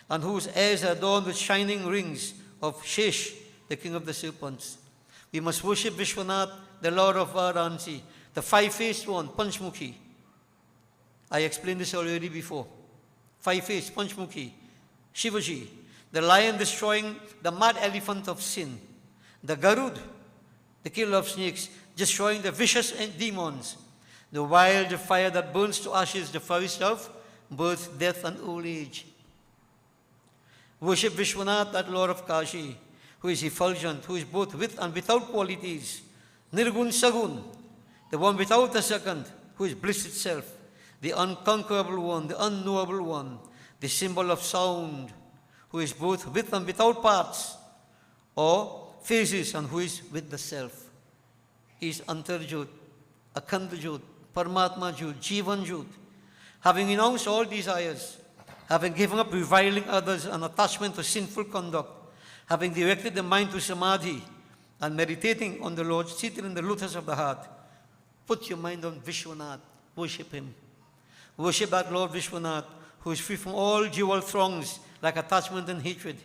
and whose heirs are adorned with shining rings of Shesh, the king of the serpents. We must worship Vishwanath, the Lord of Varanasi, the five-faced one, Panchmukhi. I explained this already before. Five-faced, Panchmukhi. Shivaji, the lion destroying the mad elephant of sin. The Garud, the killer of snakes, destroying the vicious demons. The wild fire that burns to ashes the forest of birth, death, and old age. Worship Vishwanath, that Lord of Kashi, who is effulgent, who is both with and without qualities. Nirgun Sagun, the one without a second, who is bliss itself. The unconquerable one, the unknowable one, the symbol of sound, who is both with and without parts, or phases, and who is with the self. He is Antarjot, Akhandajot, Paramatma Jot, Jivan Jot. Having renounced all desires, having given up reviling others and attachment to sinful conduct, having directed the mind to samadhi and meditating on the Lord seated in the lotus of the heart, put your mind on Vishwanath, Worship him. Worship that Lord Vishwanath, who is free from all jewel throngs like attachment and hatred,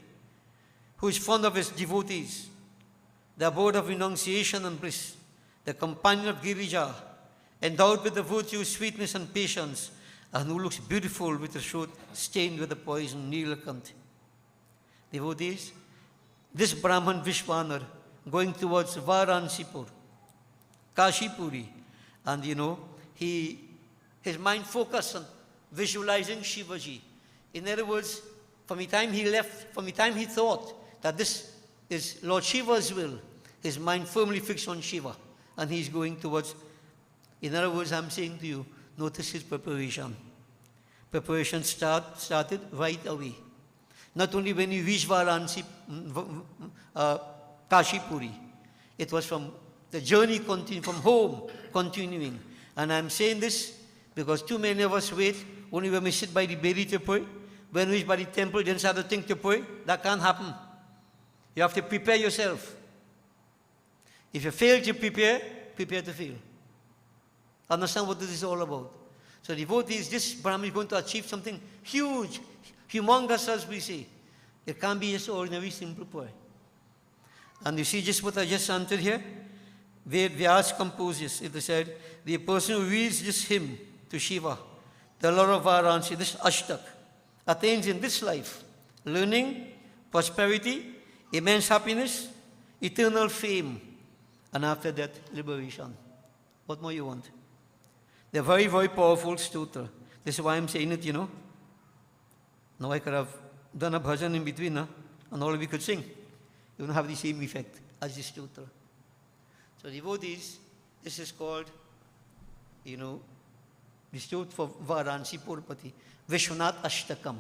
who is fond of his devotees, the abode of renunciation and bliss, the companion of Girija, endowed with the virtue, sweetness, and patience, and who looks beautiful with a throat stained with the poison Nilakant. Devotees, this Brahman Vishwanar going towards Varansipur, Kashipuri, and his mind focused on visualizing Shivaji. In other words, from the time he left, from the time he thought that this is Lord Shiva's will, his mind firmly fixed on Shiva, and he's going towards. In other words, I'm saying to you, notice his preparation. Preparation started right away. Not only when he reached Varanasi, Kashipuri, it was from the journey from home continuing. And I'm saying this because too many of us wait only when we sit by the Bedi to pray. When we reach by the temple, then start to think to pray. That can't happen. You have to prepare yourself. If you fail to prepare, prepare to fail. Understand what this is all about. So devotees, this Brahman is going to achieve something huge, humongous as we say. It can't be just ordinary, simple prayer. And you see just what I just answered here? Vyas composes, it is said, the person who reads this hymn to Shiva, the Lord of Varanasi, this Ashtak, attains in this life learning, prosperity, immense happiness, eternal fame, and after that, liberation. What more you want? They're very, very powerful stotra. This is why I'm saying it, Now I could have done a bhajan in between, and all we could sing. It wouldn't have the same effect as the stotra. So devotees, this is called, the stotra for Varanasi Purpati, Vishwanath Ashtakam.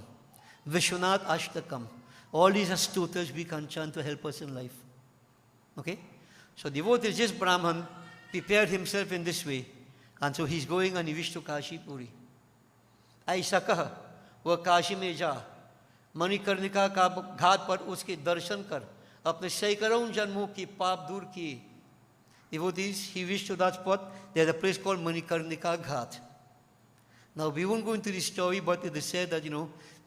Vishwanath Ashtakam. All these are stotras we can chant to help us in life. Okay? So devotees, just Brahman prepared himself in this way. And so he's going and he wished to Kashipuri. ऐसा कहा वह काशी में जा मणिकर्णिका का घाट पर उसके दर्शन कर अपने सैकड़ों जन्मों की पाप दूर किए. Devotees, he wished to that spot. There's a place called Manikarnika Ghat. Now we won't go into the story, but it is said that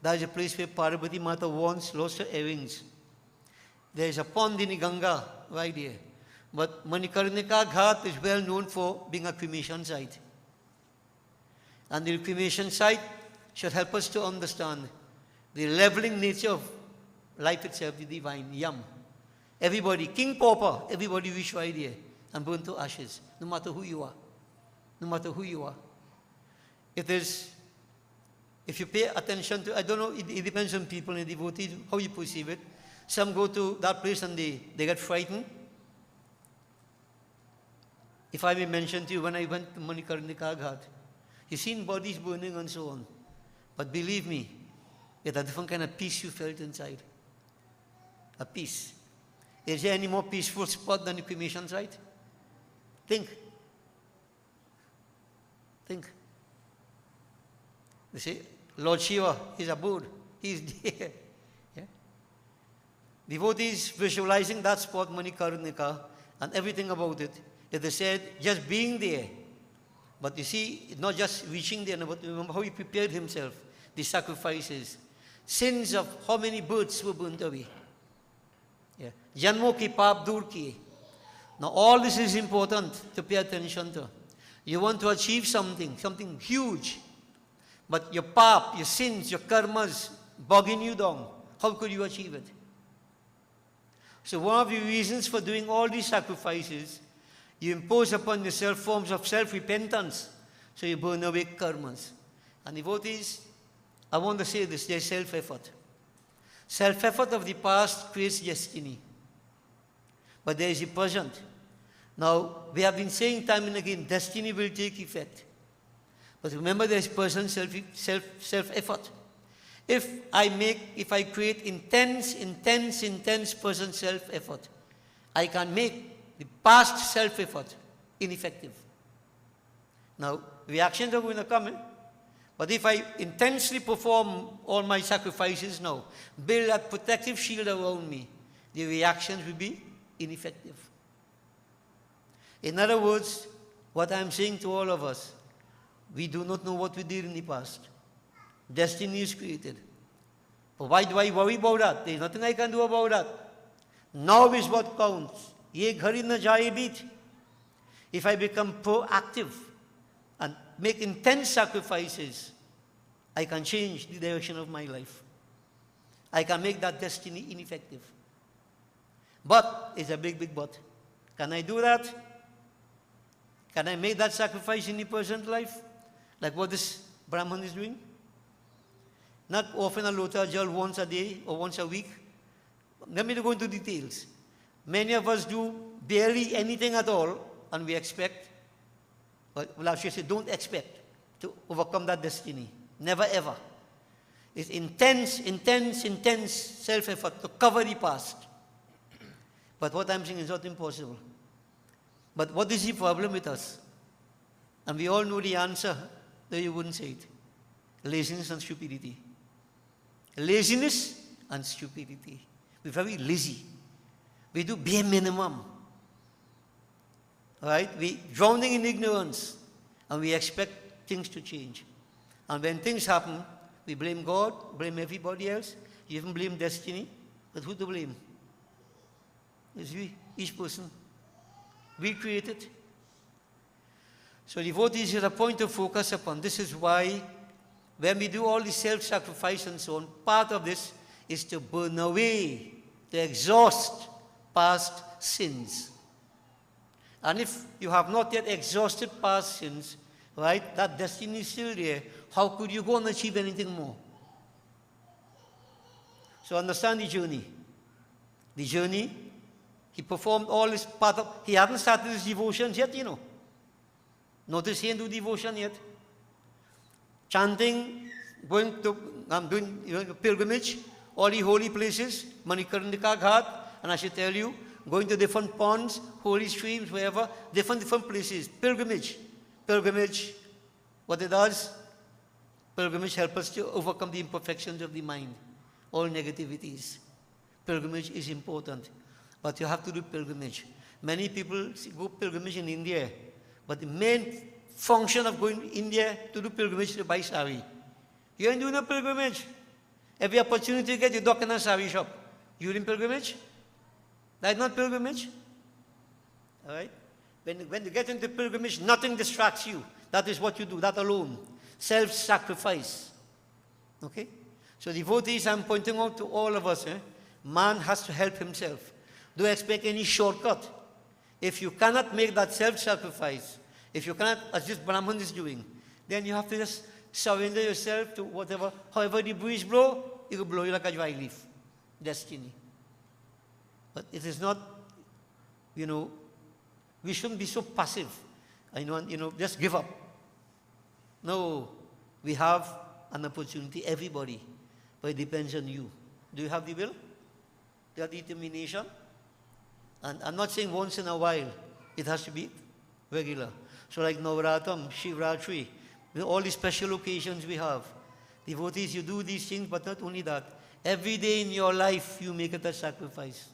that is a place where Parvati Mata once lost her earrings. There is a pond in the Ganga right there. But Manikarnika Ghat is well known for being a cremation site. And the cremation site should help us to understand the leveling nature of life itself, the divine, Yam. Everybody, King Pauper, everybody wish right there and burn to ashes, no matter who you are. No matter who you are. If you pay attention to, I don't know, it depends on people and devotees, how you perceive it. Some go to that place and they get frightened. If I may mention to you, when I went to Manikarnika Ghat, you've seen bodies burning and so on. But believe me, it's a different kind of peace you felt inside. A peace. Is there any more peaceful spot than the cremation site? Think. Think. You see, Lord Shiva, his abode, he is there. Yeah? Devotees visualizing that spot, Manikarnika, and everything about it. It is said, just being there. But you see, not just reaching there, but remember how he prepared himself, the sacrifices. Sins of how many births were burnt away. Yeah. Janmo ki paap dur kiye. Now all this is important to pay attention to. You want to achieve something huge. But your paap, your sins, your karmas bogging you down. How could you achieve it? So one of the reasons for doing all these sacrifices, you impose upon yourself forms of self-repentance. So you burn away karmas. And devotees, I want to say this, there's self-effort. Self-effort of the past creates destiny. But there is the present. Now, we have been saying time and again, destiny will take effect. But remember, there is present self-effort. If I create intense present self-effort, I can make the past self-effort ineffective. Now, reactions are going to come in. But if I intensely perform all my sacrifices now, build a protective shield around me, the reactions will be ineffective. In other words, what I'm saying to all of us, We do not know what we did in the past. Destiny is created. But why do I worry about that? There's nothing I can do about that. Now is what counts. Ye ghari na jaye beat. If I become proactive and make intense sacrifices, I can change the direction of my life. I can make that destiny ineffective. But, it's a big, big but. Can I do that? Can I make that sacrifice in the present life? Like what this Brahman is doing? Not often a lota jal once a day or once a week. Let me go into details. Many of us do barely anything at all, and we expect, well, I should say, don't expect to overcome that destiny. Never ever. It's intense, intense, intense self-effort to cover the past. But what I'm saying is not impossible. But what is the problem with us? And we all know the answer, though you wouldn't say it. Laziness and stupidity. Laziness and stupidity. We're very lazy. We do bare minimum. Right? We're drowning in ignorance. And we expect things to change. And when things happen, we blame God, blame everybody else. You even blame destiny. But who to blame? It's we, each person. We create it. So devotees is a point to focus upon. This is why when we do all the self-sacrifice and so on, part of this is to burn away, to exhaust past sins. And if you have not yet exhausted past sins, right, that destiny is still there, how could you go and achieve anything more? So understand the journey. The journey, he performed all his part of, he hadn't started his devotions yet, you know. Notice he didn't do devotion yet. Chanting, going to, doing pilgrimage, all the holy places, Manikarnika Ghat, and I should tell you, going to different ponds, holy streams, wherever, different places. Pilgrimage. Pilgrimage, what it does, pilgrimage helps us to overcome the imperfections of the mind, all negativities. Pilgrimage is important, but you have to do pilgrimage. Many people go pilgrimage in India, but the main function of going to India to do pilgrimage is to buy sari. You ain't doing a pilgrimage. Every opportunity you get, you dock in a sari shop. You in pilgrimage? That's not pilgrimage. All right? When you get into pilgrimage, nothing distracts you. That is what you do, that alone. Self-sacrifice. Okay? So devotees, I'm pointing out to all of us, man has to help himself. Don't expect any shortcut. If you cannot make that self-sacrifice, if you cannot, as this Brahman is doing, then you have to just surrender yourself to whatever, however the breeze blow, it will blow you like a dry leaf. Destiny. But it is not, you know, we shouldn't be so passive. Just give up. No, we have an opportunity, everybody, but it depends on you. Do you have the will? Do you have the determination? And I'm not saying once in a while. It has to be regular. So like Navratam, Shivratri, all the special occasions we have. Devotees, you do these things, but not only that. Every day in your life, you make it a sacrifice.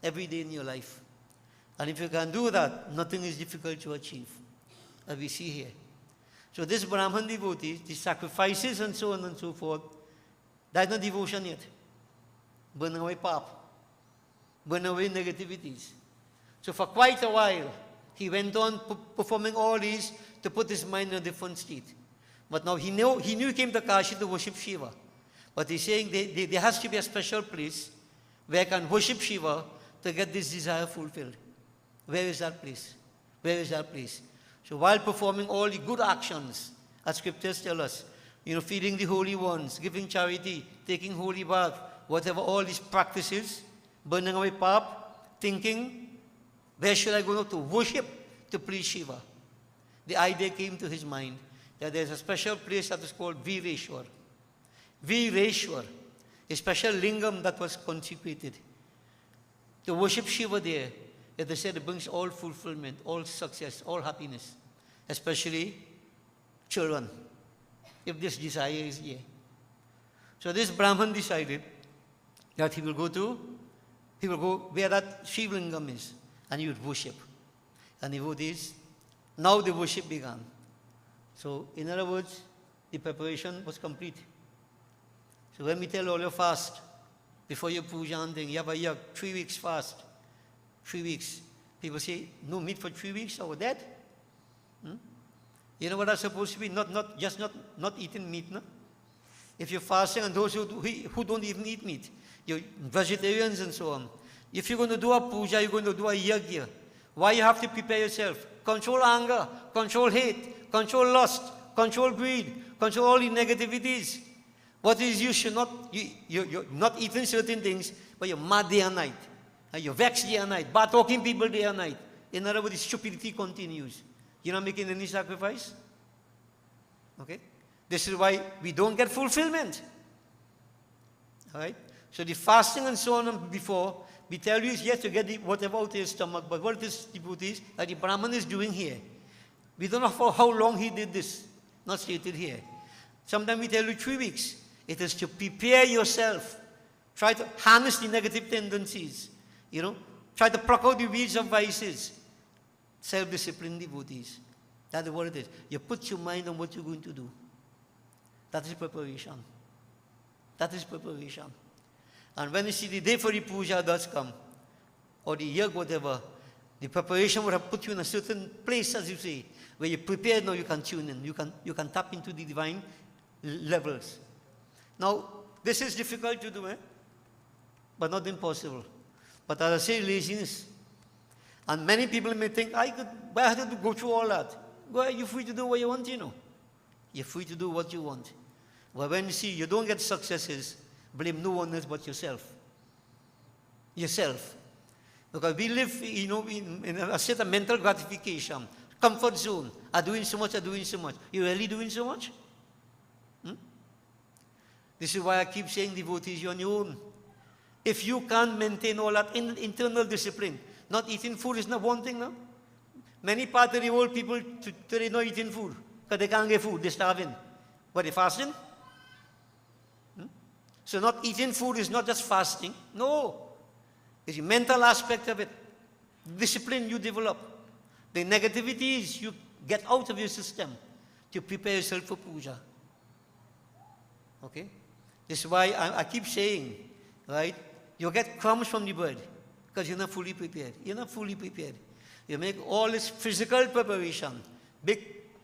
Every day in your life. And if you can do that, nothing is difficult to achieve, as we see here. So this Brahman devotee, the sacrifices and so on and so forth, that's not devotion yet. Burn away pap. Burn away negativities. So for quite a while, he went on performing all these to put his mind in a different state. But now he knew he came to Kashi to worship Shiva. But he's saying there has to be a special place where I can worship Shiva to get this desire fulfilled. Where is that place? Where is that place? So while performing all the good actions, as scriptures tell us, feeding the holy ones, giving charity, taking holy bath, whatever all these practices, burning away pap, thinking, where should I go now to worship, to please Shiva? The idea came to his mind that there's a special place that is called Vireshwar. Vireshwar, a special lingam that was consecrated. To worship Shiva there, as they said, it brings all fulfillment, all success, all happiness, especially children, if this desire is here. So this Brahman decided that he will go where that Shiva lingam is, and he would worship. And devotees, Now the worship began. So, in other words, the preparation was complete. So when we tell all you fast, before your puja and thing, you have a year, 3 weeks fast. 3 weeks. People say, no meat for 3 weeks, or dead. You know what that's supposed to be? Not eating meat, no? If you're fasting, and those who don't even eat meat, you're vegetarians and so on. If you're going to do a puja, you're going to do a yajna. Why you have to prepare yourself? Control anger, control hate, control lust, control greed, control all the negativities. What is you should not, you're not eating certain things, but you're mad day and night. You're vexed day and night, bad talking people day and night. In other words, stupidity continues. You're not making any sacrifice. Okay? This is why we don't get fulfillment. All right? So the fasting and so on before, we tell you is yes to get whatever out of your stomach, but what this devotees that the Brahman is doing here, we don't know for how long he did this, not stated here. Sometimes we tell you 3 weeks. It is to prepare yourself. Try to harness the negative tendencies. You know, try to pluck out the weeds of vices. Self-disciplined devotees. That is what it is. You put your mind on what you're going to do. That is preparation. That is preparation. And when you see the day for the puja does come, or the year, whatever, the preparation would have put you in a certain place, as you say, where you're prepared now, you can tune in. You can tap into the divine levels. Now, this is difficult to do, but not impossible. But as I say, laziness. And many people may think, why have to go through all that? Well, you're free to do what you want, you know. You're free to do what you want. But when you see you don't get successes, blame no one else but yourself. Yourself. Because we live, you know, in a state of mental gratification, comfort zone. I'm doing so much, I'm doing so much. You really doing so much? This is why I keep saying, devotees, you're on your own. If you can't maintain all that internal discipline, not eating food is not one thing, no? Many parts of the world, people today not eating food because they can't get food, they're starving. But they're fasting? So not eating food is not just fasting. No. It's the mental aspect of it. Discipline you develop. The negativities you get out of your system to prepare yourself for puja. Okay? This is why I keep saying, right? You get crumbs from the bird because you're not fully prepared. You're not fully prepared. You make all this physical preparation, big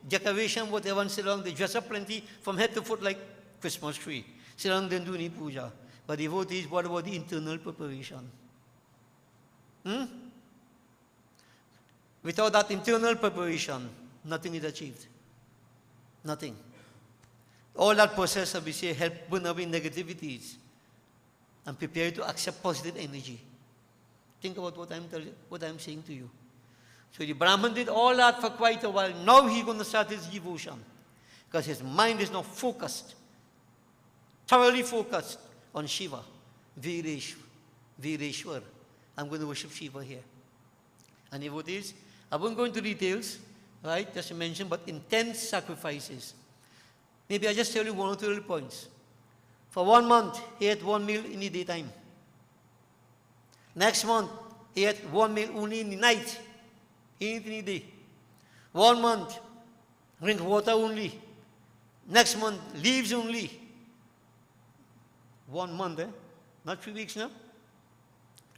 decoration, whatever, and sit down. They dress up plenty from head to foot like Christmas tree. Sit down, then do any puja. But devotees, what about the internal preparation? Without that internal preparation, nothing is achieved. Nothing. All that process, as we say, help burn away negativities and prepare you to accept positive energy. Think about what I'm saying to you. So the Brahman did all that for quite a while. Now he's going to start his devotion because his mind is now focused, thoroughly focused on Shiva, Vireshwar. I'm going to worship Shiva here. And devotees, I won't go into details, right, just to mention, but intense sacrifices. Maybe I just tell you 1 or 2 little points. For 1 month, he ate 1 meal in the daytime. Next month, he ate 1 meal only in the night. He ate in the day. 1 month, drink water only. Next month, leaves only. 1 month, not 3 weeks now.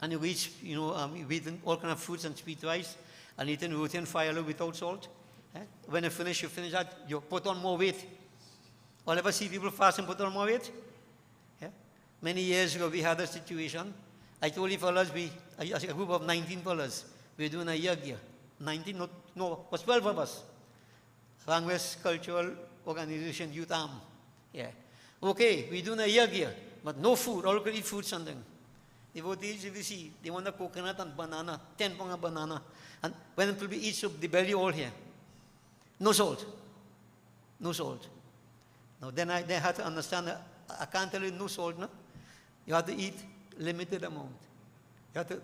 And you eat, eating all kind of fruits and sweet rice, and eating roti and firewood without salt. When you finish that, you put on more weight. All ever see people fast and put on more weight? Many years ago, we had a situation. I told you fellas, a group of 19 fellas, we were doing a yajna. 19, no, was 12 of us. Rangwest Cultural Organization, Youth Arm. Okay, we're doing a yajna, but no food, all could eat food something. Devotees, if you see, they want a coconut and banana, 10 pounds of banana. And when people eat soup, the belly all here. No salt. No salt. Now, then I had to understand that I can't tell you no salt, no? You have to eat limited amount. You have to,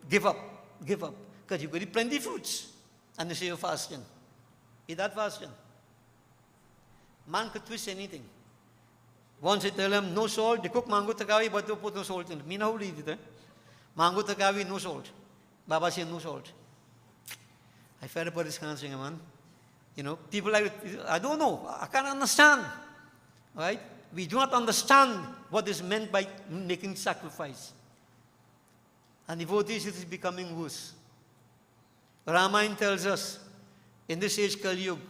give up. Because you could eat plenty of fruits. And you say you're fasting. Is that fasting? Man could twist anything. Once I tell them no salt, they cook mango takawi, but they put no salt in it. Me now eat it. Mango takawi, no salt. Baba said no salt. I fed up with this kind of thing, man. You know, people like, I don't know, I can't understand. Right? We do not understand what is meant by making sacrifice. And devotees, it is becoming worse. Brahman tells us, in this age, Kali Yuga,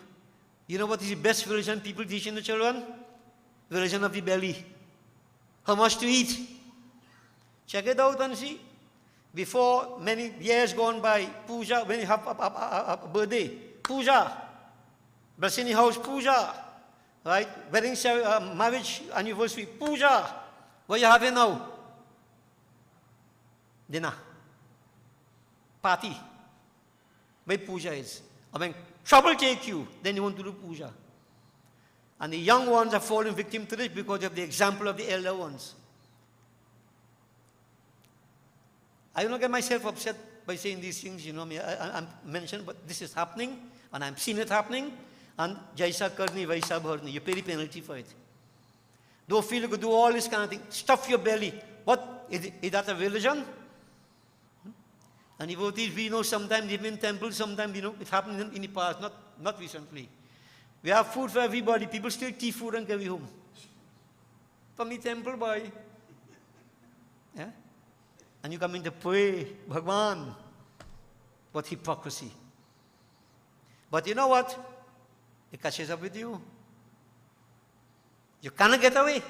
you know what is the best religion people teach in the children? Religion of the belly. How much to eat? Check it out and see. Before many years gone by, puja, when you have a birthday, puja. Blessing the house, puja. Right? Wedding, marriage, anniversary, puja. What are you having now? Dinner. Party. Where puja is. I mean, trouble take you, then you want to do puja. And the young ones are falling victim to this because of the example of the elder ones. I don't get myself upset by saying these things, you know, I'm mentioned, but this is happening, and I'm seeing it happening, and Jaisa Karni, Vaisa Bharni, you pay the penalty for it. Don't feel you could do all this kind of thing. Stuff your belly. What? Is that a religion? And devotees, we know sometimes, even in temples, sometimes, you know, it happened in the past, not recently. We have food for everybody. People still eat food and carry home. From the temple, boy. Yeah? And you come in to pray, Bhagwan. What hypocrisy. But you know what? It catches up with you. You cannot get away.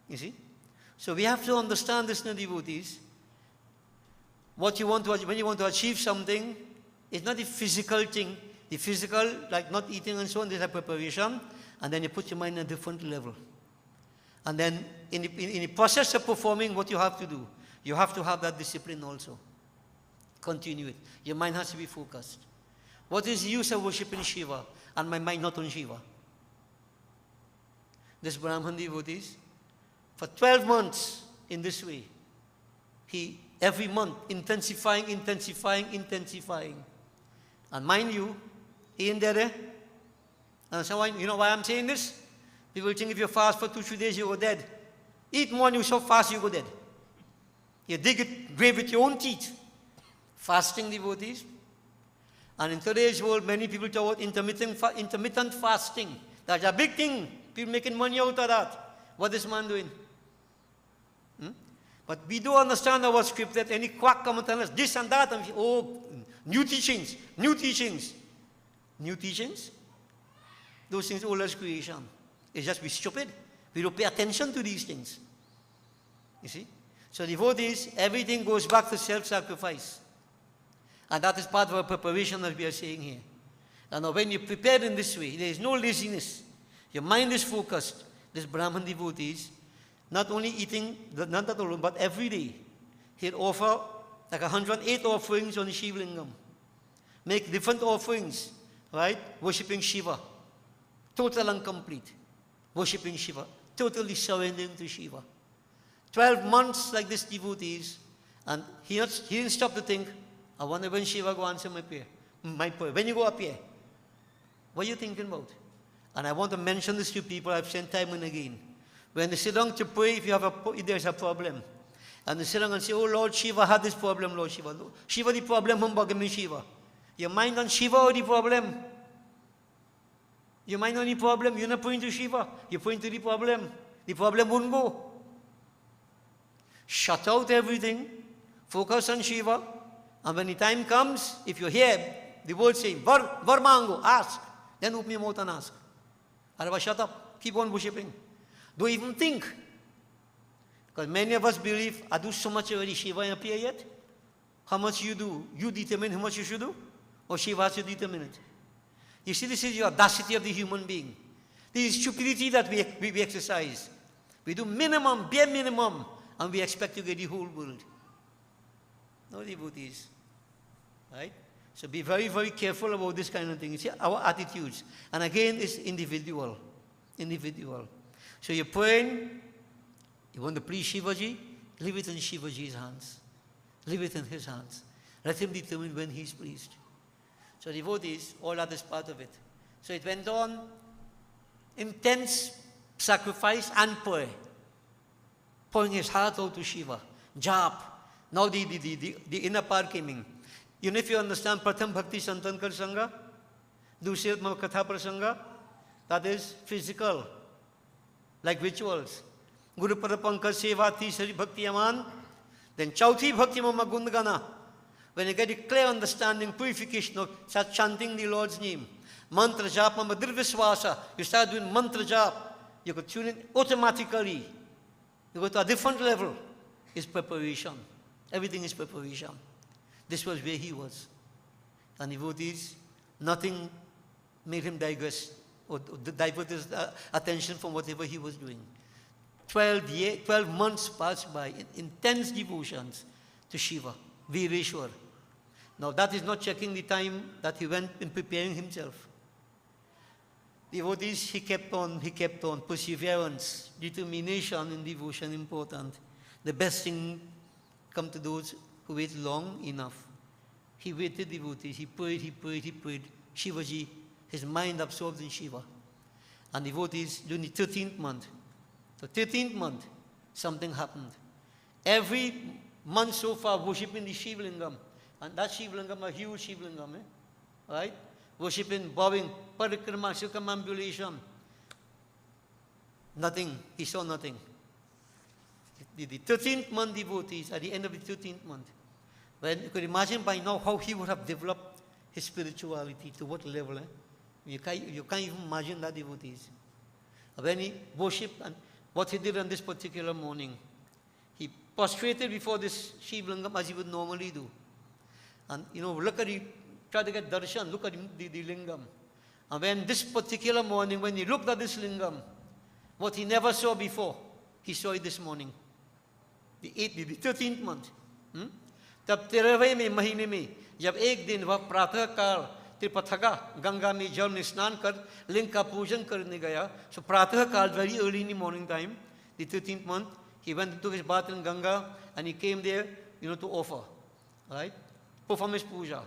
You see? So we have to understand this, no, devotees. What you want to, when you want to achieve something, it's not the physical thing. The physical, like not eating and so on, there's a preparation, and then you put your mind on a different level. And then in the process of performing what you have to do, you have to have that discipline also. Continue it. Your mind has to be focused. What is the use of worshipping Shiva and my mind not on Shiva? This Brahman devotees, for 12 months in this way, he every month intensifying. And mind you, he in there. And so you know why I'm saying this? People think if you fast for 2-3 days, you go dead. Eat more and you so fast, you go dead. You dig it, grave with your own teeth. Fasting devotees. And in today's world, many people talk about intermittent fasting. That's a big thing. People making money out of that. What is this man doing? But we do understand our script that any quack come and tell us this and that, and new teachings. Those things all as creation. It's just we stupid. We don't pay attention to these things. You see? So devotees, everything goes back to self-sacrifice. And that is part of our preparation that we are saying here. And when you prepare in this way, there is no laziness. Your mind is focused. This Brahman devotees, not only eating, not that alone, but every day, he'd offer like 108 offerings on the Shiva Lingam. Make different offerings, right? Worshipping Shiva. Total and complete. Worshipping Shiva. Totally surrendering to Shiva. 12 months like this devotees, and he didn't stop to think, I wonder when Shiva go answer my prayer. When you go up here, what are you thinking about? And I want to mention this to people I've said time and again. When they sit down to pray, if there's a problem, and they sit down and say, oh Lord Shiva had this problem, Lord Shiva. Shiva the problem, humbug me Shiva. Your mind on Shiva or the problem? Your mind on the problem, you're not pointing to Shiva, you're pointing to the problem. The problem won't go. Shut out everything, focus on Shiva, and when the time comes, if you hear the word saying, Varmango, ask, then open your mouth and ask. Otherwise, shut up, keep on worshipping. Don't even think. Because many of us believe, I do so much already, Shiva ain't appear yet. How much you do? You determine how much you should do? Or Shiva has to determine it? You see, this is the audacity of the human being. This is stupidity that we exercise. We do minimum, bare minimum, and we expect to get the whole world. No devotees. Right? So be very, very careful about this kind of thing. You see, our attitudes. And again, it's individual. Individual. So you're praying, you want to please Shivaji, leave it in Shivaji's hands. Leave it in his hands. Let him determine when he's pleased. So devotees, all that is part of it. So it went on, intense sacrifice and prayer. Pouring his heart out to Shiva. Jap. Now the inner part came in. You know, if you understand Pratham Bhakti Santankar Sangha, Dushyatma Katha Prasanga, that is physical, like rituals. Guru Pada Pankaj Seva Tisari Bhakti Aman, then Chauthi Bhakti Mama Gundagana. When you get a clear understanding, purification of such chanting the Lord's name, mantra japa, mama dirviswasa, you start doing mantra japa, you could tune in automatically. You go to a different level. It's preparation. Everything is preparation. This was where he was. And devotees, nothing made him digress or divert his attention from whatever he was doing. 12 months passed by in intense devotions to Shiva, Vireshwar. Now that is not checking the time that he went in preparing himself. Devotees, he kept on, perseverance, determination in devotion important. The best thing come to those who wait long enough. He waited, devotees, he prayed. Shivaji, his mind absorbed in Shiva. And devotees, during the 13th month, something happened. Every month so far, worshipping the Shiva Lingam. And that Shiva Lingam, a huge Shiva Lingam, right? Worshipping, bowing, parikrama, circumambulation. Nothing, he saw nothing. The 13th month devotees, at the end of the 13th month, when you could imagine by now how he would have developed his spirituality, to what level. You can't even imagine that, devotees. When he worshipped, and what he did on this particular morning, he prostrated before this Shiva Lingam as he would normally do. And look at it, try to get darshan, look at the lingam. And when this particular morning, when he looked at this lingam, what he never saw before, he saw it this morning. The 13th month. तब 13वें महीने में जब एक दिन वह प्रातः काल त्रिपथगा गंगा में जल में स्नान कर लिंग का पूजन करने गया. So प्रातः काल, very early in the morning time, the 13th month, he went to his bath in Ganga and he came there, to offer, right? Perform his puja.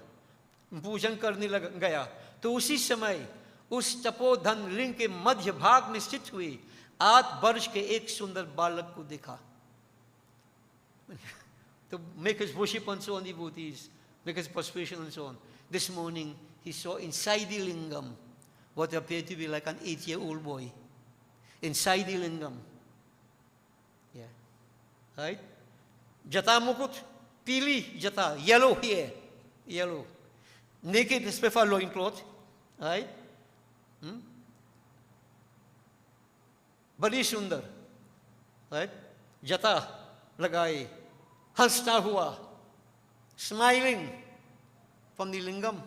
पूजन करने गया तो उसी समय उस तपोधन लिंग के मध्य भाग में स्थित हुए 8 वर्ष के एक सुंदर बालक को देखा. To make his worship and so on, devotees, make his prostration and so on. This morning, he saw inside the lingam what appeared to be like an 8-year-old boy. Inside the lingam. Yeah. Right? Jata mukut, pili jata, yellow hair, yellow. Naked, except for loincloth. Right? Badi sundar. Right? Jata lagaye. हंसता हुआ, smiling from the lingam.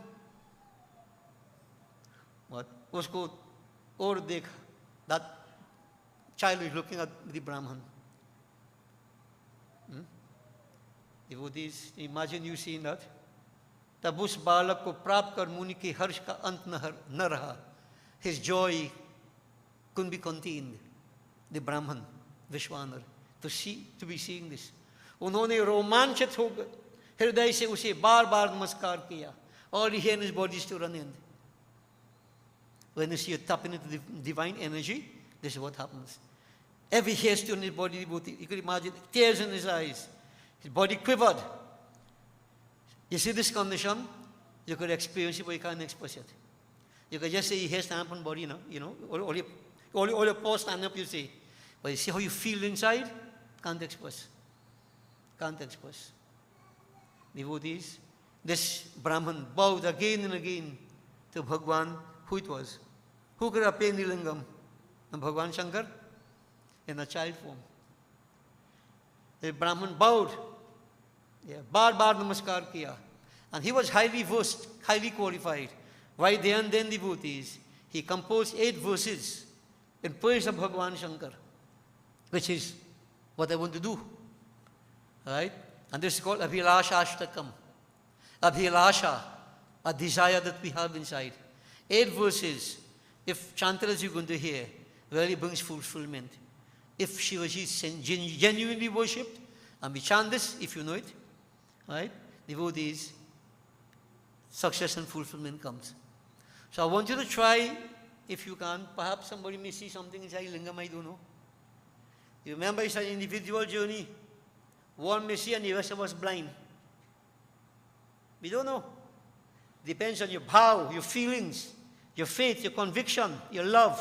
But उसको और देखा, that child is looking at the Brahman. Devotees, imagine you seeing that. तब उस बालक को प्राप्त कर मुनि के हर्ष का अंत न रहा. His joy couldn't be contained. The Brahman, Vishwanar, to be seeing this. उन्होंने रोमांचित होकर हृदय से उसे बार बार नमस्कार किया. All he had in his body is to run in. When you see you tapping into the divine energy, this is what happens. Every hair stood in his body, you could imagine tears in his eyes. His body quivered. You see this condition, you could experience it, but you can't express it. You could just say your hair stand up on body, all your pores stand up, you say. But you see how you feel inside? Can't express. Can't express. Devotees, this Brahman bowed again and again to Bhagwan, who it was. Who could appear in the lingam? And Bhagwan Shankar in a child form. The Brahman bowed. Bar namaskar kiya. And he was highly versed, highly qualified. Right there and then, devotees, he composed 8 verses in praise of Bhagwan Shankar, which is what I want to do. Right? And this is called Abhilasha Ashtakam. Abhilasha, a desire that we have inside. 8 verses, if chanted as you're going to hear, really brings fulfillment. If Shivaji is genuinely worshipped, and we chant this, if you know it, right? Devotees, success and fulfillment comes. So I want you to try, if you can. Perhaps somebody may see something inside Lingam, I don't know. You remember it's an individual journey. One may see and the rest of us blind. We don't know. Depends on your vow, your feelings, your faith, your conviction, your love,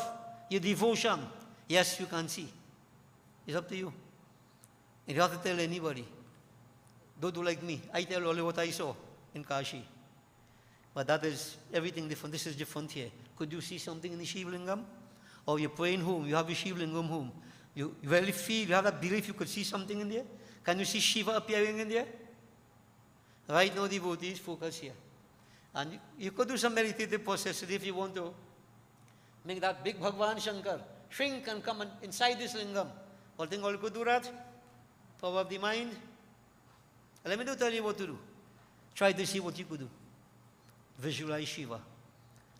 your devotion. Yes, you can see. It's up to you. You don't have to tell anybody. Don't do like me. I tell only what I saw in Kashi. But that is everything different. This is different here. Could you see something in the Shiva Lingam? Or you're praying home, you have your Shiva Lingam home. You really feel, you have that belief you could see something in there? Can you see Shiva appearing in there? Right now, devotees, focus here. And you could do some meditative process if you want to make that big Bhagwan Shankar shrink and come inside this lingam. All think all you could do that? Power of the mind. Let me tell you what to do. Try to see what you could do. Visualize Shiva.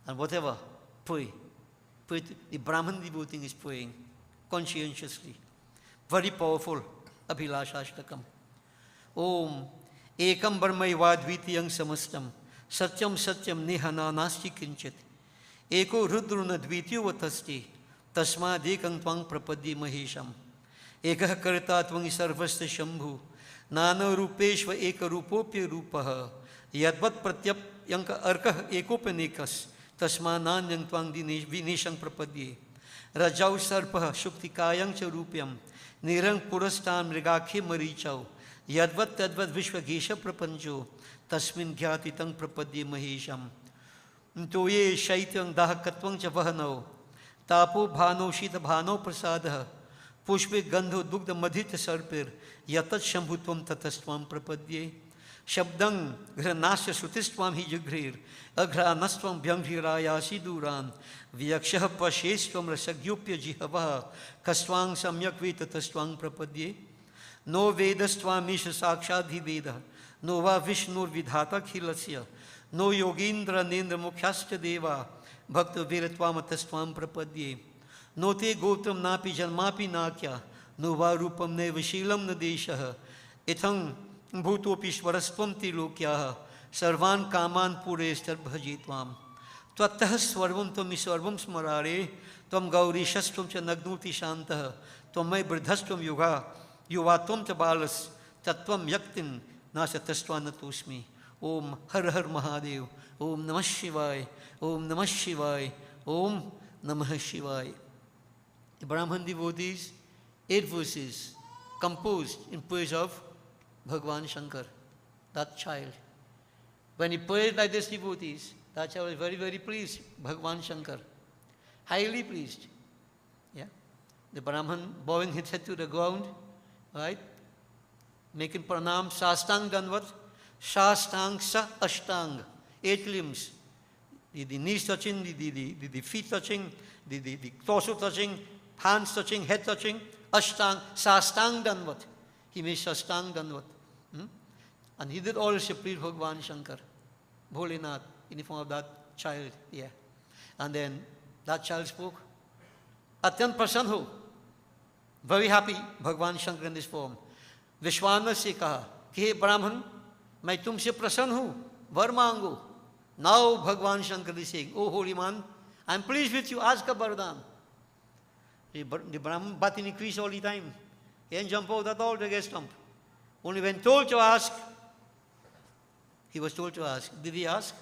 And whatever, pray. Pray the Brahman devotee is praying conscientiously. Very powerful. Abhilashashtakam. Om Ekam Brahmaiva Dvitiyam Samastam Satyam Satyam Nihana Nasti Kinchit Eko Rudruna Dvitiyo Vatasti Tasma Dekang Twang Prapaddi Mahesham Ekah Karta Twang Sarvasta Shambhu Nana Rupeshva Eka Rupopya Rupaha Yadvat Pratyap Yanka Arkah Ekopanekas Tasma Nanyang Twang Vineshang Prapaddi Rajau Sarpaha Shuktikayang Charupyam Nirang Purastan Mrigakhe Marichau Yadvat Tadvat Vishwagesha Prapanjo Tasmin Gyatitang Prapadye Mahesham Ntoye Shaitang Dahakatvang Chavahanao Tapo Bhano Shita Bhano Prasadaha Pushpe Gandho Dugda Madhita Sarpir Yatat Shambhutvam Tatastvam Prapadye Shabdang Granasya Sutistvam Hijagrir Agranastvam Bhyamhirayasi Duran Vyakshah Pashestvam Rasagyupya Jihavaha Kastwang Samyakvi Tatastvam Prapadye No Vedastvamisha Sakshadhi Veda, no Va Vishnur Vidhata Khilasya, no Yogindra Nendra Mukhyascha Deva, Bhakta Viratvamatastvam Prapadye, no Te Gautam Napi Janmapi Nakya, no Va Rupam Nevashilam Nadeshaha, Ithang Bhutopishwarastvam Tilokyaha, Sarvan Kaman Purestar Bhajitvam, Tvattah Swarvam Tvam Iswarvam Smarare, Tvam Gaurishastvam Cha Nagnuti Shantaha, Tvam Bridhastvam Yuga, Yuvatum Tabalas, Tatvam Yaktin, Nasatastwanatusmi, Om Har Har Mahadev, Om Namah Shivaya, Om Namah Shivaya, Om Namah Shivaya. The Brahman devotees, 8 verses, composed in praise of Bhagwan Shankar, that child. When he prayed like this, devotees, that child was very, very pleased, Bhagwan Shankar, highly pleased. Yeah? The Brahman bowing his head to the ground, right? Making pranam, sastang danvat, sastang sa ashtang, 8 limbs. The knees touching, the feet touching, the torso touching, hands touching, head touching, ashtang, sastang danvat. He made sastang danvat. And he did all this to please Bhagwan Shankar, Bholinath, in the form of that child. Yeah. And then that child spoke. Atyant prasanna, very happy, Bhagwan Shankar in this form. Vishwana se kaha, कि हे Brahman, मैं तुमसे प्रसन्न हूँ, वर मांगो. Now Bhagwan Shankar is saying, oh holy man, I am pleased with you, ask a vardhan. The Brahman button increased all the time. He didn't jump out at all to get stumped. Only when told to ask, he was told to ask. Did he ask?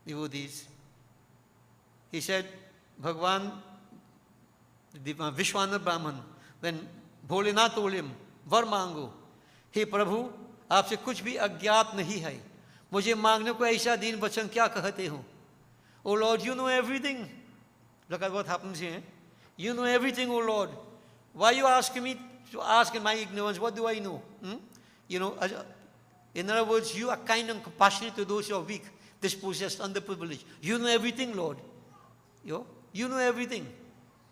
Devotees. He said, Bhagwan, the Vishwana Brahman, when Bholinath told him, वर मांगो, हे प्रभु आपसे कुछ भी अज्ञात नहीं है, मुझे मांगने को ऐसा दीन वचन क्या कहते हो? Oh Lord, you know everything. Look at what happens here. You know everything, oh Lord. Why are you asking me to ask in my ignorance? What do I know? You know, in other words, you are kind and compassionate to those who are weak, dispossessed, underprivileged. You know everything, Lord. You know everything.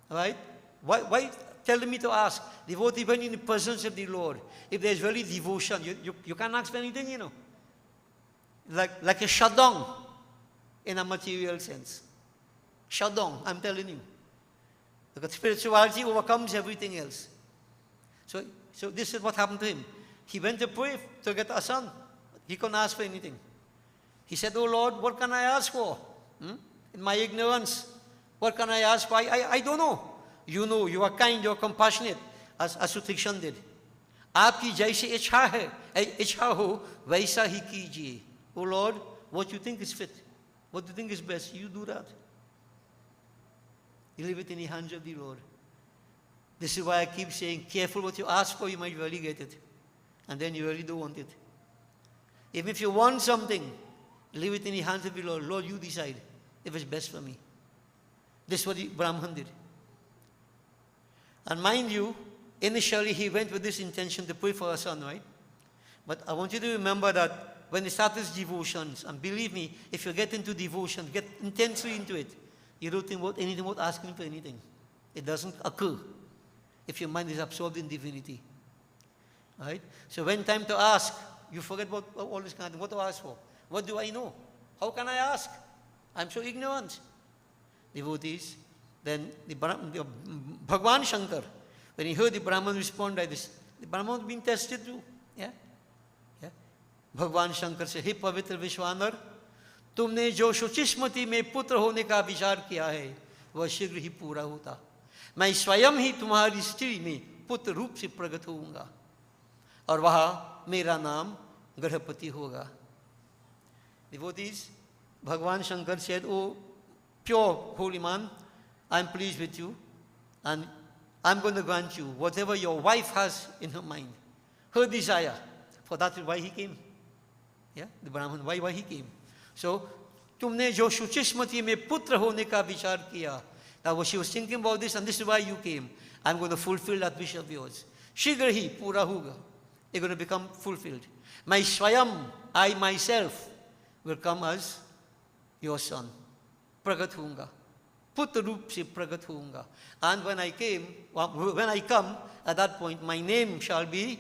Right? Why telling me to ask? Devotee, when in the presence of the Lord, if there's really devotion, you can't ask for anything, you know. Like a shadong in a material sense. Shadong, I'm telling you. Because spirituality overcomes everything else. So this is what happened to him. He went to pray to get a son. He couldn't ask for anything. He said, oh Lord, what can I ask for? In my ignorance, what can I ask for? I don't know. You know, you are kind, you are compassionate, as Sutikshan did. आपकी जैसी इच्छा हो वैसा ही कीजिए. Oh Lord, what you think is fit, what you think is best, you do that. You leave it in the hands of the Lord. This is why I keep saying, careful what you ask for, you might really get it. And then you really don't want it. Even if you want something, leave it in the hands of the Lord. Lord, you decide if it's best for me. This is what the Brahman did. And mind you, initially he went with this intention to pray for her son, right? But I want you to remember that when he started his devotions, and believe me, if you get into devotion, get intensely into it, you don't think about anything about asking for anything. It doesn't occur if your mind is absorbed in divinity. Right? So when time to ask, you forget about all this kind of thing. What to ask for? What do I know? How can I ask? I'm so ignorant. Devotees, then the Bhagwan Shankar, when he heard the Brahman respond like this, the Brahman was being tested too. Yeah? Yeah? Bhagwan Shankar said, हे पवित्र विश्वानर, तुमने जो शुचिस्मृति में पुत्र होने का विचार किया है वह शीघ्र ही पूरा होता. मैं स्वयं ही तुम्हारी स्त्री में पुत्र रूप से प्रकट होऊंगा और वहाँ मेरा नाम गृहपति होगा. Devotees, Bhagwan Shankar said, oh pure holy man, I'm pleased with you and I'm going to grant you whatever your wife has in her mind, her desire. For that is why he came. Yeah, the Brahman, why he came. So, तुमने जो शुचिस्मृति में पुत्र होने का विचार किया. Now she was thinking about this and this is why you came. I'm going to fulfill that wish of yours. शीघ्र ही पूरा होगा. You're going to become fulfilled. मैं स्वयं, I myself will come as your son. प्रकट होऊंगा. पुत्र रूप से प्रकट होऊंगा. And when I come, at that point, my name shall be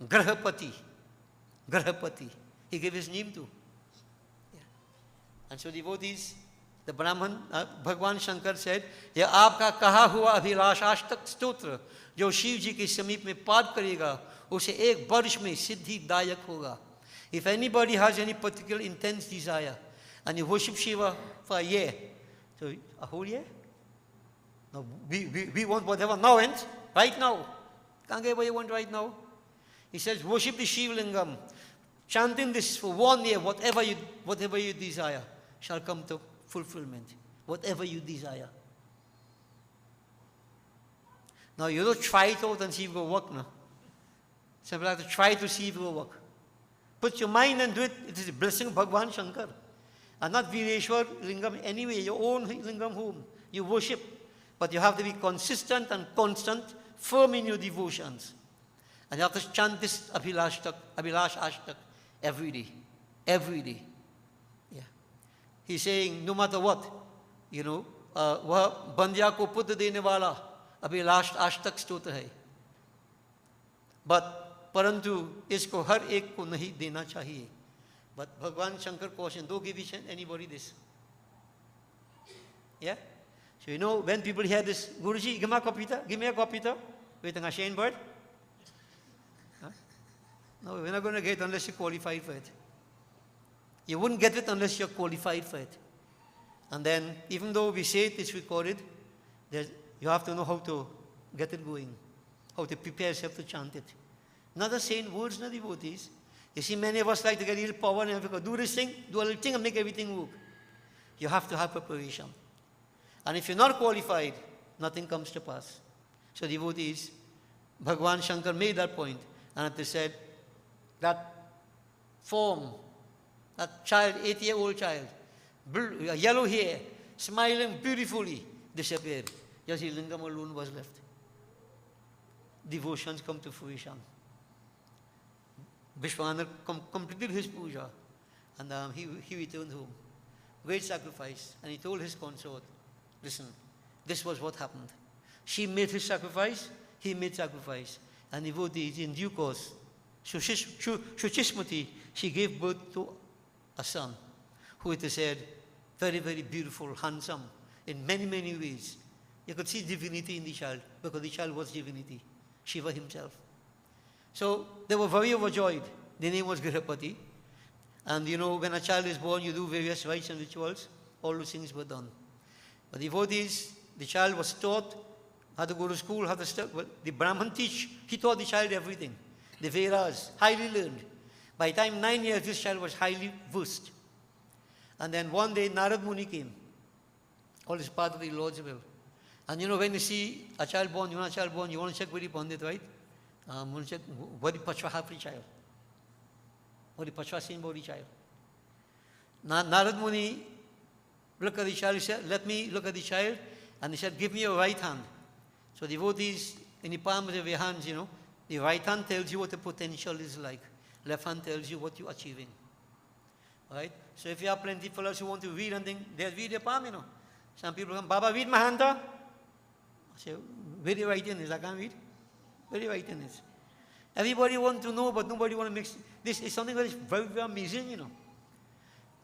Grahapati. Grahapati. He gave his name to. Yeah. And so devotees, the Brahman, Bhagwan Shankar said, यह आपका कहा हुआ अभिलाषाष्टक स्तोत्र जो शिव जी के समीप में पाठ करेगा उसे 1 वर्ष में सिद्धिदायक होगा. If anybody has any particular intense desire and you worship Shiva for a year, so a whole year? No, we want whatever now and right now. Can't get what you want right now. He says, worship the Shiva Lingam. Chanting this for 1 year, whatever you desire shall come to fulfillment. Whatever you desire. Now you don't try it out and see if it will work now. Simply have to try to see if it will work. Put your mind and do it. It is a blessing of Bhagwan Shankar. And not Vireshwar Lingam anyway, your own Lingam whom you worship. But you have to be consistent and constant, firm in your devotions. And you have to chant this Abhilash Ashtak every day. Every day. Yeah. He's saying, no matter what, you know, वह बंध्या को पुत्र देने वाला अभिलाष आष्टक स्तोत्र है. But परंतु इसको हर एक को नहीं देना चाहिए. But Bhagwan Shankar cautioned, don't give anybody this. Yeah? So you know, when people hear this, Guruji, give me a copy with an Ashain bird. Huh? No, we're not going to get it unless you're qualified for it. You wouldn't get it unless you're qualified for it. And then, even though we say it's recorded, you have to know how to get it going, how to prepare yourself to chant it. Not the same words, not devotees. You see, many of us like to get a little power and have to do this thing, do a little thing and make everything work. You have to have preparation. And if you're not qualified, nothing comes to pass. So devotees, Bhagwan Shankar made that point. And they said, that form, that child, 8-year-old child, yellow hair, smiling beautifully, disappeared. Just his lingam alone was left. Devotions come to fruition. Vishwanar completed his puja and he returned home. Great sacrifice. And he told his consort, listen, this was what happened. She made his sacrifice, he made sacrifice. And devotees, in due course, Shuchismati, she gave birth to a son who, it is said, very, very beautiful, handsome, in many, many ways. You could see divinity in the child, because the child was divinity, Shiva himself. So they were very overjoyed. The name was Grihapati. And you know, when a child is born, you do various rites and rituals. All those things were done. But devotees, the child was taught how to go to school, how to study. Well, the Brahman he taught the child everything. the Vedas, highly learned. By the time 9 years, this child was highly versed. And then one day, Narad Muni came. All is part of the Lord's will. And you know, when you see a child born, you want a child born, you want to check with the Pandit, right? You want to check what the Pachwa have for the child. What the Pachwa saying about the child. Narad Muni looked at the child, he said, let me look at the child. And he said, give me your right hand. So devotees, in the palms of your hands, you know, the right hand tells you what the potential is like. Left hand tells you what you're achieving. Right? So if you have plenty of fellows who want to read and think, they'll read their palm, you know. Some people come, Baba, read my hand. I say, where the writing is? I can't read. Where the writing is? Everybody wants to know, but nobody wants to mix. This is something that is very, very amazing, you know.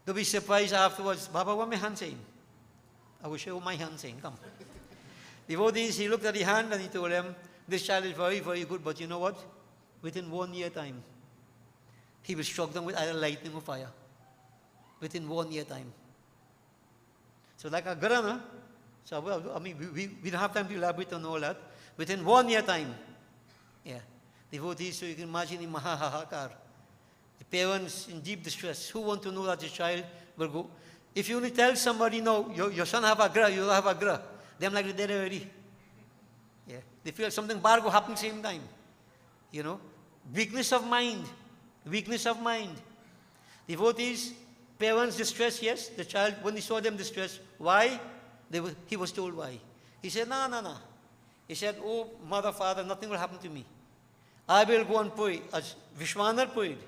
Don't be surprised afterwards, Baba, what my hand saying? I will show you my hand saying, come. Devotees, he looked at the hand and he told them, this child is very, very good, but you know what? Within 1 year time, he was struck down with either lightning or fire. Within 1 year time. So like a grana, so I mean, we don't have time to elaborate on all that. Within 1 year time, yeah. Devotees, so you can imagine in Mahahakar. The parents in deep distress, who want to know that the child will go. If you only tell somebody, no, your son have a gra, you have a gra, they're like they're dead already. Yeah. They feel something bad will happen same time. You know? Weakness of mind. Weakness of mind. Devotees, parents distress, yes. The child, when he saw them distress, why? He was told why. He said, no. He said, oh, mother, father, nothing will happen to me. I will go and pray, as Vishwanar prayed.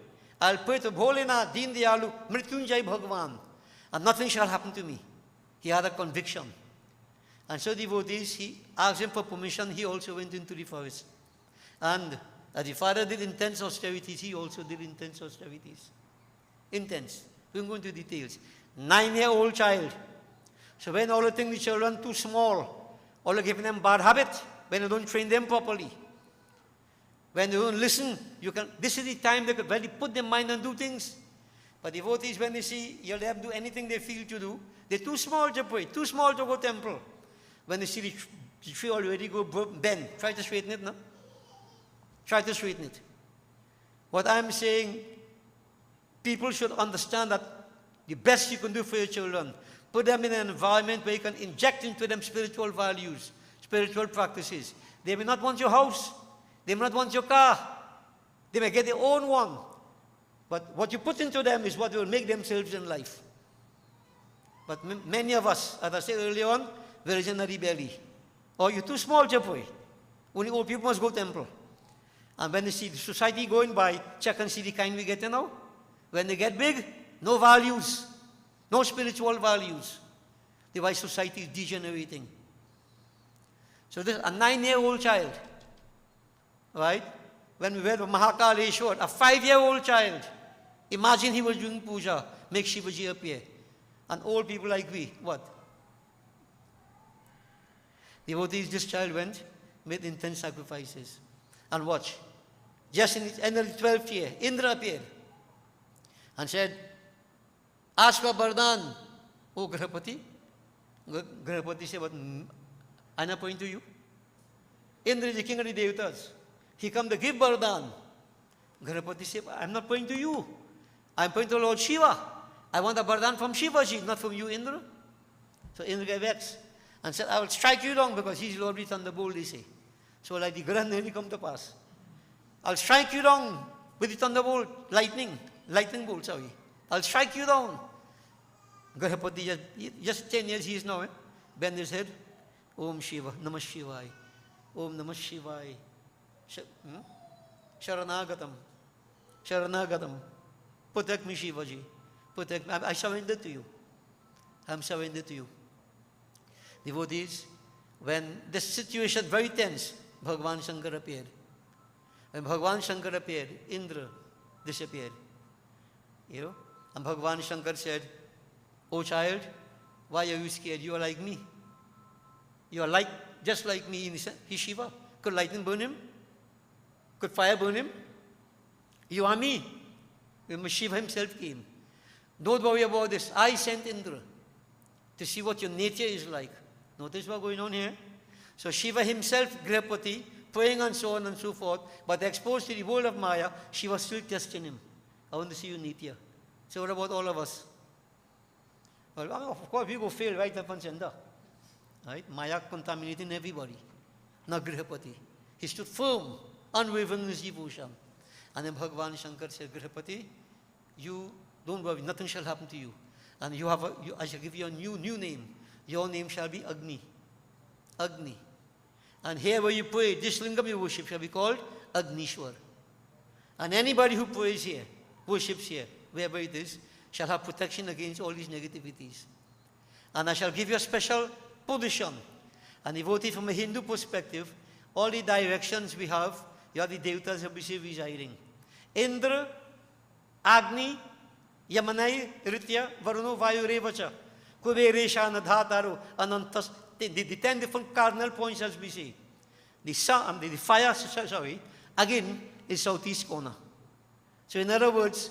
I'll pray to Bholena, Deen Dayalu, Mrityunjay Bhagavan, and nothing shall happen to me. He had a conviction. And so devotees, he asked him for permission, he also went into the forest. And as the father did intense austerities, he also did intense austerities. Intense. We won't go into details. 9-year-old child. So when all the things the children too small, all are giving them bad habit, when you don't train them properly, when you don't listen, this is the time they could really put their mind and do things. But devotees, when they see you let them do anything they feel to do, they're too small to pray, too small to go temple. When they see the tree already go bend, try to straighten it, no? Try to straighten it. What I'm saying, people should understand that the best you can do for your children, put them in an environment where you can inject into them spiritual values, spiritual practices. They may not want your house. They may not want your car. They may get their own one. But what you put into them is what will make themselves in life. But many of us, as I said earlier on, we're in a rebellion. Or you're too small to pray. Only old people must go to temple. And when they see the society going by, check and see the kind we get now. When they get big, no values. No spiritual values. The way society is degenerating. So this a 9-year-old child, right? When we went to Mahakaleshwar, a 5-year-old child, imagine he was doing puja, make Shivaji appear. And old people like we, what? Devotees, this child went, made intense sacrifices. And watch. Just in the end of the 12th year, Indra appeared and said, ask for Vardhan, O Grahapati. Grahapati said, but I'm not pointing to you. Indra is the king of the Devatas. He come to give Vardhan. Grahapati said, I'm not pointing to you. I'm pointing to Lord Shiva. I want a Vardhan from Shivaji, not from you, Indra. So Indra got vexed and said, I will strike you down because he's Lord of the Thunderbolt, they say. So like the Grand nearly come to pass. I'll strike you down with the thunderbolt, lightning bolt, sorry. I'll strike you down. Grahapati, just 10 years he is now, bend his head. Om Shiva, Namah Shivaya. Om Namah Shivaya. Sharanagatam. Sharanagatam. Protect me, Shivaji. Protect me. I surrender to you. I'm surrendered to you. Devotees, when the situation very tense, Bhagavan Shankar appeared. When Bhagavan Shankar appeared, Indra disappeared. You know? And Bhagavan Shankar said, oh child, why are you scared? You are like me. You are just like me. He's Shiva. Could lightning burn him? Could fire burn him? You are me. When Shiva himself came. Don't worry about this. I sent Indra to see what your nature is like. Notice what's going on here. So Shiva himself, Grihapati, praying and so on and so forth, but exposed to the world of Maya, she was still testing him. I want to see you, Nitya. So what about all of us? Well, of course, we go fail right up and center. Right? Maya contaminating everybody. Not Grihapati. He stood firm, unwavering in his devotion. And then Bhagavan Shankar said, Grihapati, you don't worry, nothing shall happen to you. And I shall give you a new name. Your name shall be Agni. Agni. And here where you pray, this lingam you worship shall be called Agnishwar. And anybody who prays here, worships here, wherever it is, shall have protection against all these negativities. And I shall give you a special position. And devotee, from a Hindu perspective, all the directions we have, you have the devatas of Abhishek residing. Indra, Agni, Yamanai, Ritya, Varuno, Vayu, Revacha, Kuberesha, Nadhataru, Anantas, the 10 different cardinal points as we see. The sun, the fire, again, is southeast corner. So in other words,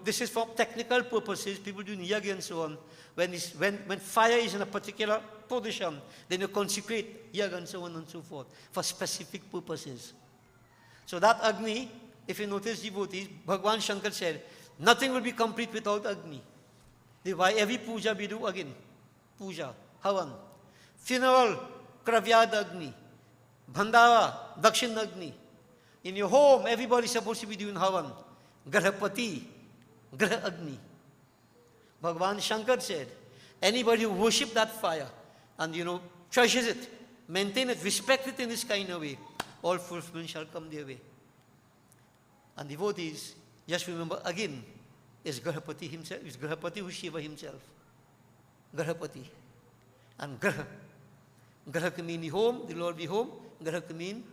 this is for technical purposes, people do niyagi and so on. When fire is in a particular position, then you consecrate yag and so on and so forth for specific purposes. So that Agni, if you notice devotees, Bhagavan Shankar said, nothing will be complete without Agni. Why every puja we do again. Puja, Havan. Funeral, Kravyad Agni. Bhandara, Dakshin Agni. In your home, everybody is supposed to be doing Havan. Grahapati, Grah Agni. Bhagavan Shankar said, anybody who worships that fire and, treasures it, maintain it, respect it in this kind of way, all fulfillment shall come their way. And devotees, just remember again, is Grahapati himself, is Grahapati who is Shiva himself. Grahapati. And Grah. Grah can mean the home, the Lord be home. Grah can mean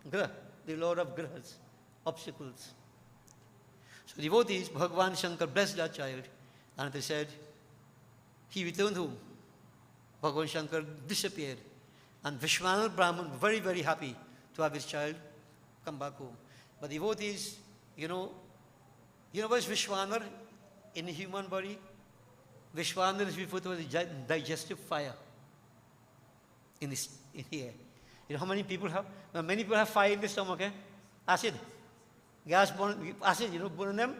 Grah, the Lord of Grahas, obstacles. So devotees, Bhagavan Shankar blessed that child, and they said, he returned home. Bhagavan Shankar disappeared. And Vishwanatha Brahman, very, very happy to have his child come back home. But devotees, what is Vishwanatha in the human body? Vishwanatha is referred to as the digestive fire in here. How many people have? Many people have fire in the stomach, acid. Gas burn, acid, burn them.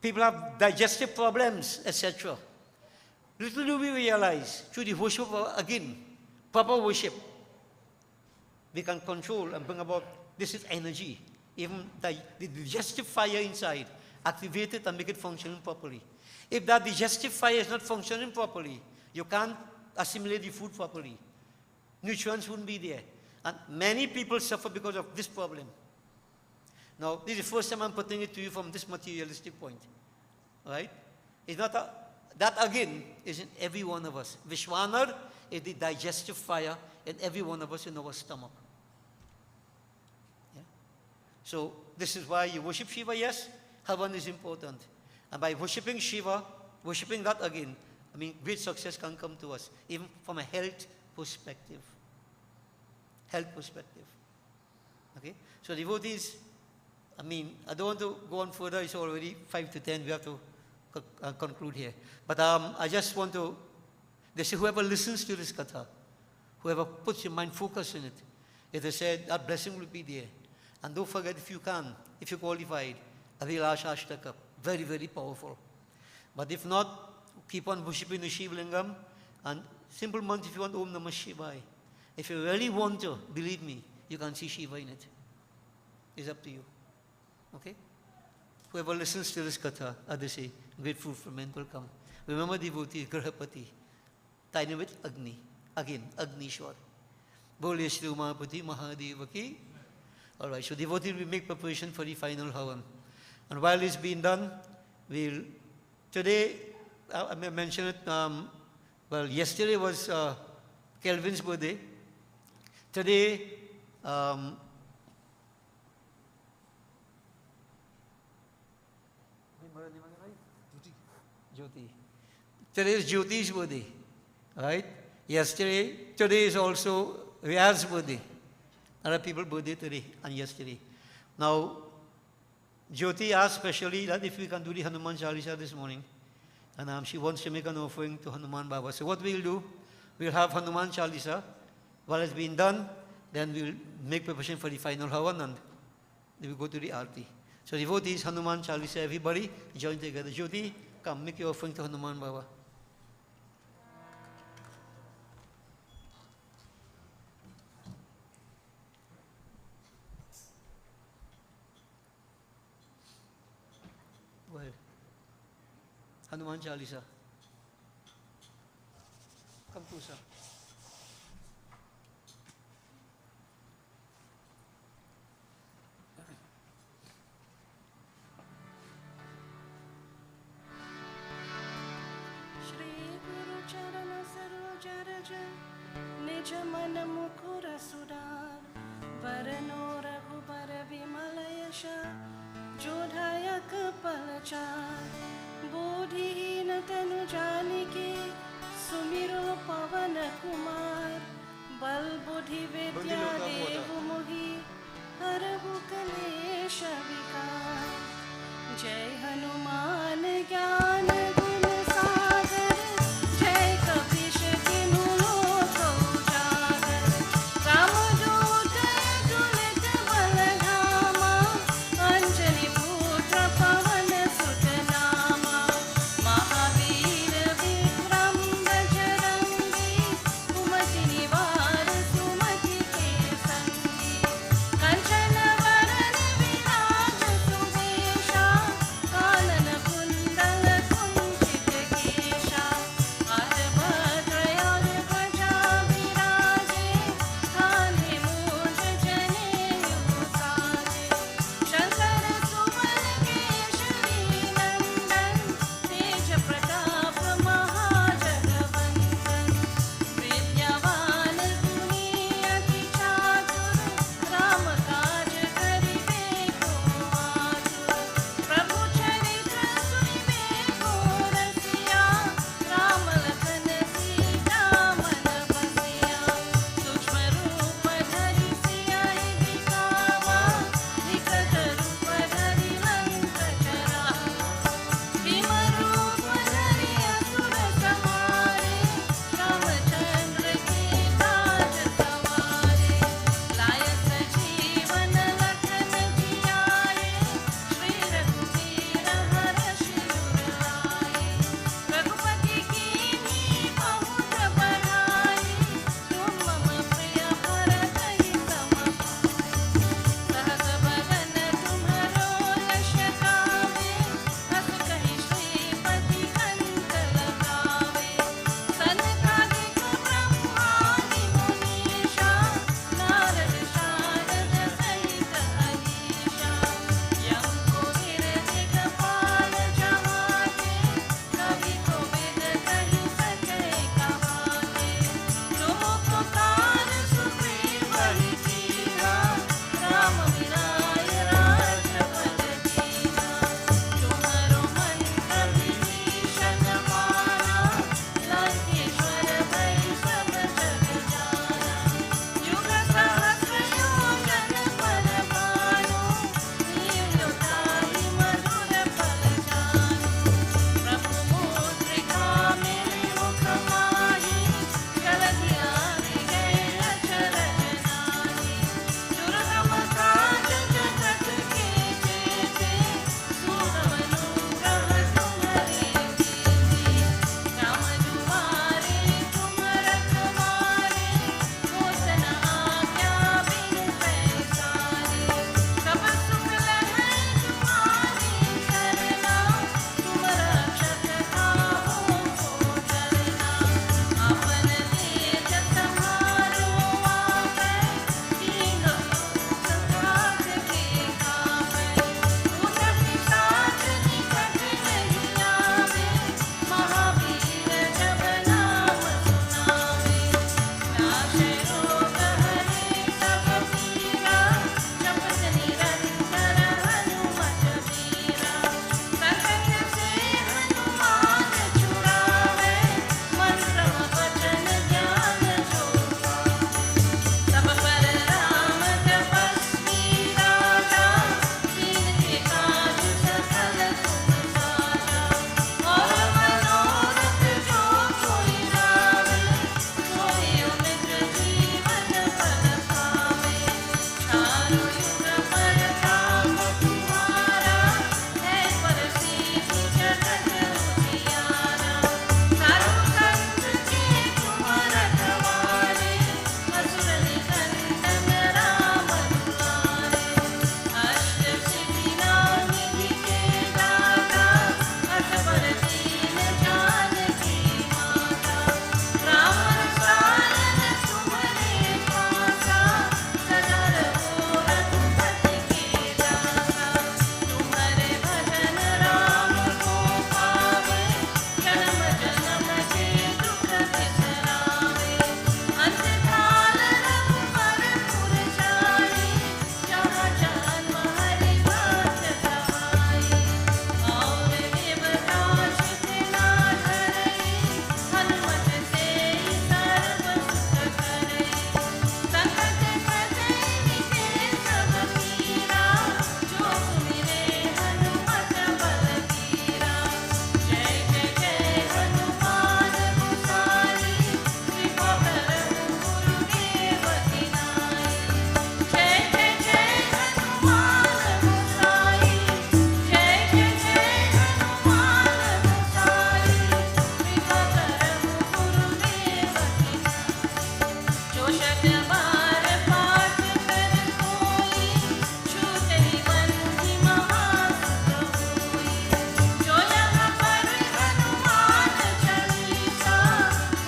People have digestive problems, etc. Little do we realize, through the worship, again, proper worship, we can control and bring about, this is energy. Even the digestive fire inside, activate it and make it functioning properly. If that digestive fire is not functioning properly, you can't assimilate the food properly. Nutrients wouldn't be there. And many people suffer because of this problem. Now, this is the first time I'm putting it to you from this materialistic point. Right? It's not that again is in every one of us. Vishwanar is the digestive fire in every one of us in our stomach. Yeah? So, this is why you worship Shiva, yes, Havan is important. And by worshiping Shiva, worshiping that again, great success can come to us, even from a health perspective. Health perspective. Okay? So devotees, I don't want to go on further, it's already 5 to 10, we have to conclude here. But I just want to, they say whoever listens to this katha, whoever puts your mind focus in it, if they said that blessing will be there. And don't forget, if you can, if you're qualified, Abhilasha Ashtaka, very, very powerful. But if not, keep on worshipping the Shiva Lingam, and simple mantra if you want Om Namah Shivaya. If you really want to, believe me, you can see Shiva in it. It's up to you. Okay? Whoever listens to this katha, as they say, great fulfillment will come. Remember devotee, Grahapati, tied with Agni. Again, Agnishwar. Bole Shri Umapati Mahadeva ki. Alright, so devotee will make preparation for the final Havan. And while it's being done, today, I may mention it, yesterday was Kelvin's birthday. Today, Jyoti. Today is Jyoti's birthday, right? Today is also Riyaz's birthday. Other people's birthday today and yesterday. Now, Jyoti asked specially that if we can do the Hanuman Chalisa this morning. And she wants to make an offering to Hanuman Baba. So what we'll do, we'll have Hanuman Chalisa. While it's being done, Then we will make preparation for the final Havan and then we go to the Aarti. So devotees, Hanuman Chalisa, everybody join together. Jyoti, come make your offering to Hanuman Baba. Well, Hanuman Chalisa. Come closer. निज मन मुकुर सुधार वरनो रघुबर विमल यश जोधायक पलचार बोधिहीन तनु जानिके सुमिरो पवन कुमार बल बुद्धि विद्या देव मोहि हरहु कलेश विकार जय हनुमान ज्ञान गुण सागर जय कपीश किन्हु लोक उजागर रामदूत अतुलित बल धामा अंजनी पुत्र पवन सुत नामा महावीर विक्रम बजरंगी कुमति शतबार पाठ कर कोई, छूटे बंधि महासुख होई। जो यहाँ पर हनुमान चालीसा,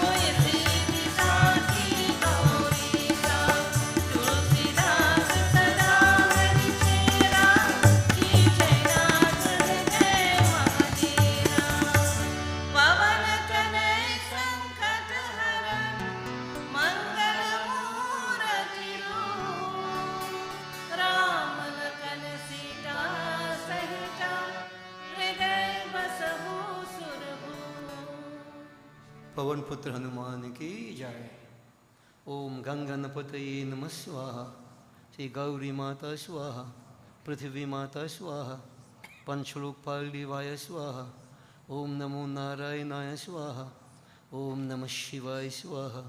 होय प्रीति साखी गौरीसा। तुलसीदास सदा हरि चेरा, कीजय नाथ हृदय महाधीरा। पवन तनय संकट हरण, मंगल मूरति रूप। राम लखन सीता सहिता, हृदय बसहु सुरभूप। पवन पुत्र हनुमान की जय। ओम गंगनपतये नमः स्वाहा। श्री गौरी माता स्वाहा, पृथ्वी माता स्वाहा, पंचलोकपाल देवाय स्वाहा। ओम नमो नारायणाय स्वाहा। ओम नमः शिवाय स्वाहा।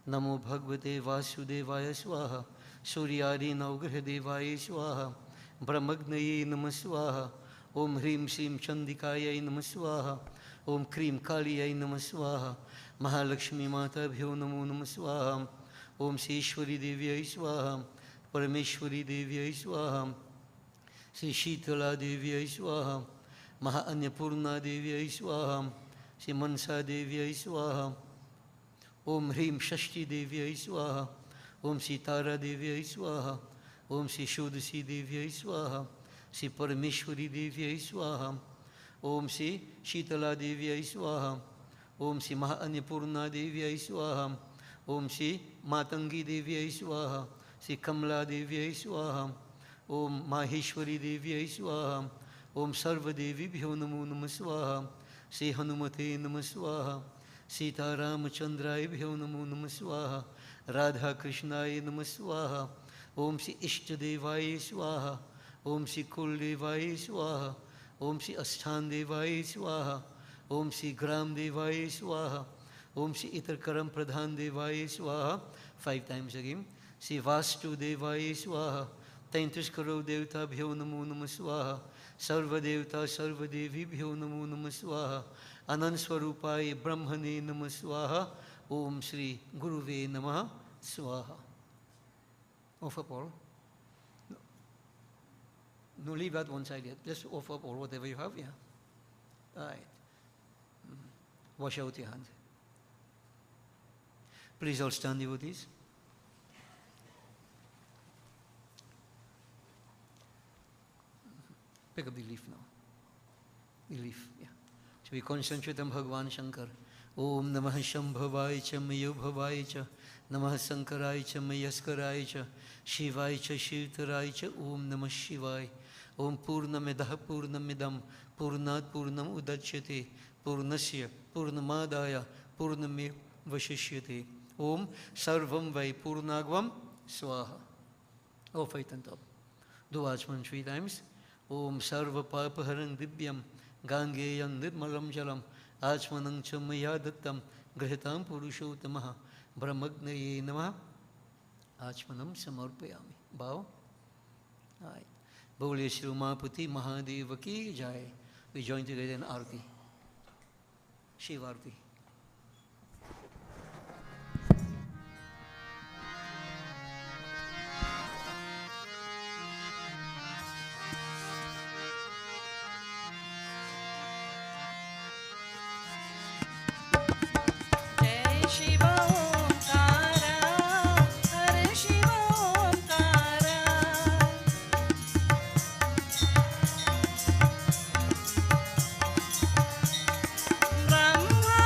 नमो भगवते वासुदेवाय स्वाहा। सूर्यादि नवग्रह देवाय स्वाहा। ब्रह्मग्नये नमः स्वाहा। ओम ह्रीं श्रीं चंडिकायै नमः स्वाहा। ओम क्रीं कालियै नमः स्वाहा। महालक्ष्मी माताभ्यो नमो नमः स्वाहा। ओम श्री ईश्वरी देव्यै स्वाहा। परमेश्वरी देव्यै स्वाहा। श्री शीतला देव्यै स्वाहा। महाअन्नपूर्णा देव्यै स्वाहा। श्री मनसा देव्यै स्वाहा। ओम ह्रीं षष्ठी देव्यै स्वाहा। ओम श्री तारा देव्यै स्वाहा। ओम श्री षोडशी देव्यै स्वाहा। श्री परमेश्वरी देव्यै स्वाहा। ओम श्री शीतला देव्यै स्वाहा। ओम श्री महाअन्नपूर्णा देव्यै स्वाहा। ओम श्री मातंगी देव्यै स्वाहा। श्री कमला देव्यै स्वाहा। ओम माहेश्वरी देव्यै स्वाहा। ओम सर्वदेवीभ्यो नमो नमः स्वाहा। श्री हनुमते नमः स्वाहा। सीतारामचंद्रायभ्यो नमो नमः स्वाहा। राधा कृष्णाय नमः स्वाहा। ओम श्री इष्टदेवाय स्वाहा। ओम श्री कुलदेवाय स्वाहा। ओम श्री अष्टान देवाय स्वाहा। ओम श्री ग्राम देवाय स्वाहा। ओम श्री इतर कर्म प्रधान देवाय स्वाहा। 5 times again। श्री वास्तुदेवाय स्वाहा। 33 करोड़ देवताभ्यो नमो नमः स्वाहा। सर्वदेवता सर्वदेवीभ्यो नमो नमः स्वाहा। अनंत स्वरूपाय ब्रह्मणे नमः स्वाहा। ओम श्री गुरुवे नमः स्वाहा। Offer up all. No, leave that one side yet. Just offer up all whatever you have. Yeah. All right. Wash out your hands. Please all stand, devotees. Pick up the leaf now. The leaf, yeah. So we concentrate on Bhagavan Shankar. Om Namah Shambhavaya cha Mayobhavaya cha Namah Sankaraya cha Mayaskaraya cha Shivaya cha Shivtaraya cha Om Namah Shivaya. Om Purnamidah Purnamidam Purnat Purnam Udachyate Purnasya Purnamadaya Purname Vashishyate. Om Sarvam Vai Purnagvam Swaha. Oh, fight on top. Do Achman 3 times. Om Sarva Papaharan Divyam Gangeyam Nirmalam Jalam Achmanam Chamaya Dattam Grihitam Purushottamaha Brahmagnaye Namah Achmanam Samarpayami. Bow. All right. Bole Shri Umapati Mahadeva ki jai. We join together in Arti. Shiva Arti. जय शिव ओंकारा, हर शिव ओंकारा। ब्रह्मा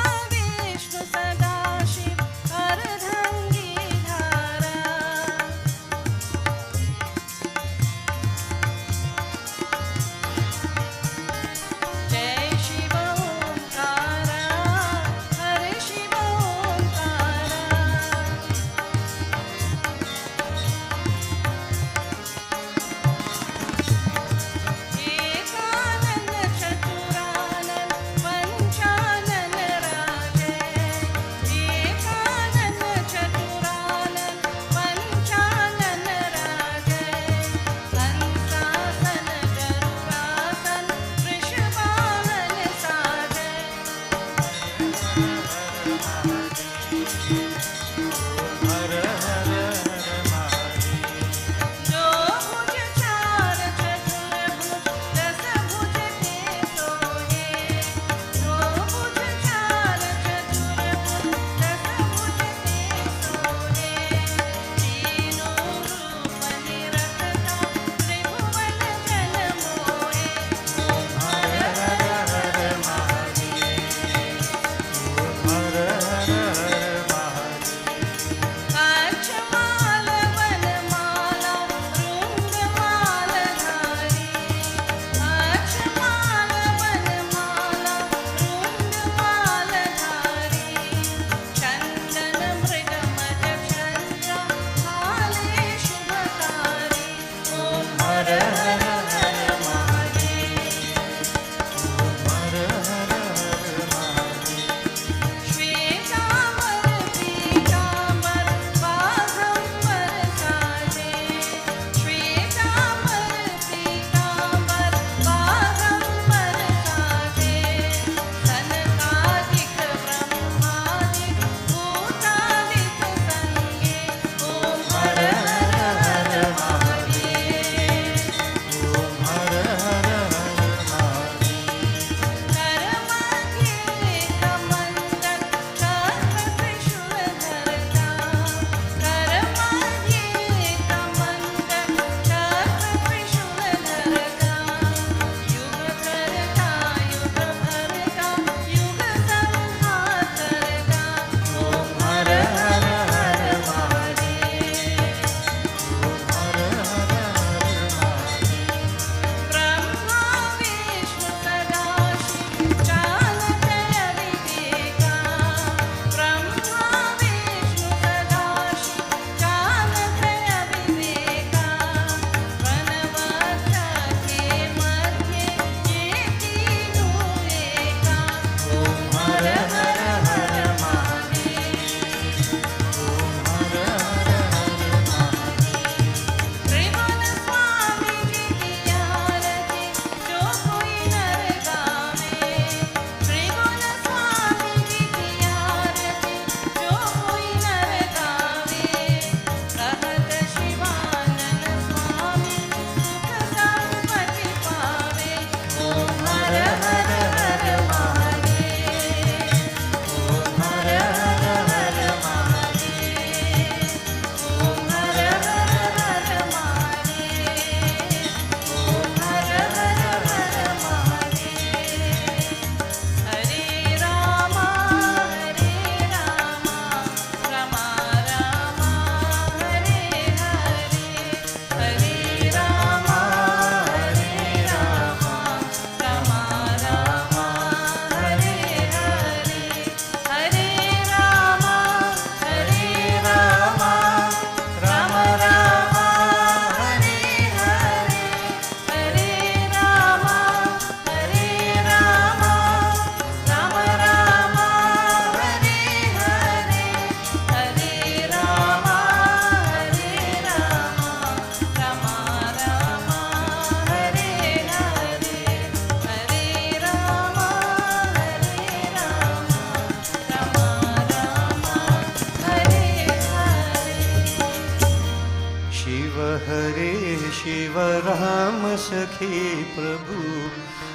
हरे शिव राम सखी प्रभु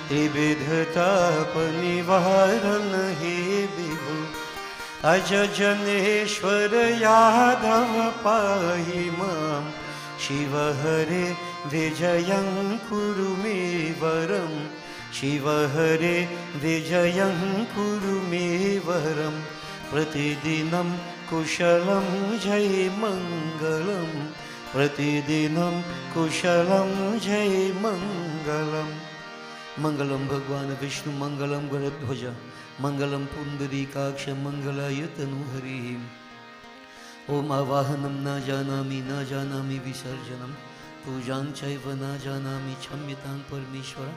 त्रिविधताप निवारण हे विभु अज जनेश्वर यादव पाहि मां शिव हरे विजयं कुरु मे वरं शिव हरे विजयं कुरु मे वरं प्रतिदिनं कुशलं जय मङ्गलं प्रतिदिनं कुशलं जय मङ्गलम् मंगलम भगवान विष्णु मंगलम गरुड़ध्वज मंगलम पुंडरीकाक्ष मंगलायतनु हरि ओम आवाहनम न जानामि विसर्जनम पूजां चैव न जानामि क्षम्यतां परमेश्वर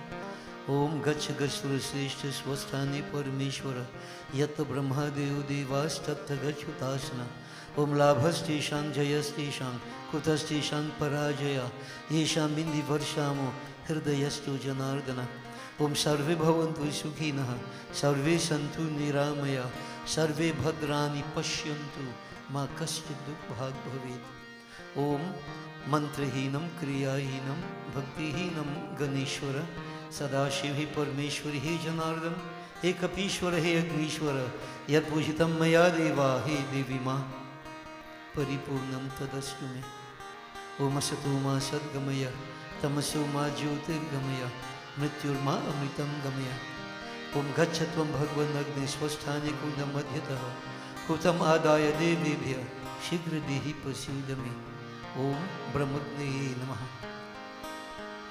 ओम गच्छ गच्छुरश्रेष्ठ स्वस्थाने परमेश्वर यत् ब्रह्मदेव देवास्तत्र गच्छुतासना ओम लाभस्तेषां जयस्तेषां कुतस्तेषां पराजया येषां बिन्दिवर्षामो हृदयस्तु जनार्दन ओम सर्वे भवन्तु सुखिनः सर्वे सन्तु निरामया सर्वे भद्राणि पश्यन्तु मा कश्चित् दुःखभाग् भवेत् ओम मंत्रहीनं क्रियाहीनं भक्तिहीनं गणेश्वर सदाशिव हे परमेश्वर हे जनार्दन हे कपीश्वर हे अग्नीश्वर यत्पूजितं मया देवा हे देवी मां परिपूर्णं तदस्तु मे ओम असतो मा सद्गमय तमसो मा ज्योतिर्गमय मृत्युर्मा अमृतं गमय ओम गच्छ त्वं भगवन् अग्नि स्वस्थाने कुण्डं मध्यतः कुतम् आदाय देवेभ्यः शीघ्र देहि प्रसीद मे ओम ब्रह्मज्ञे नमः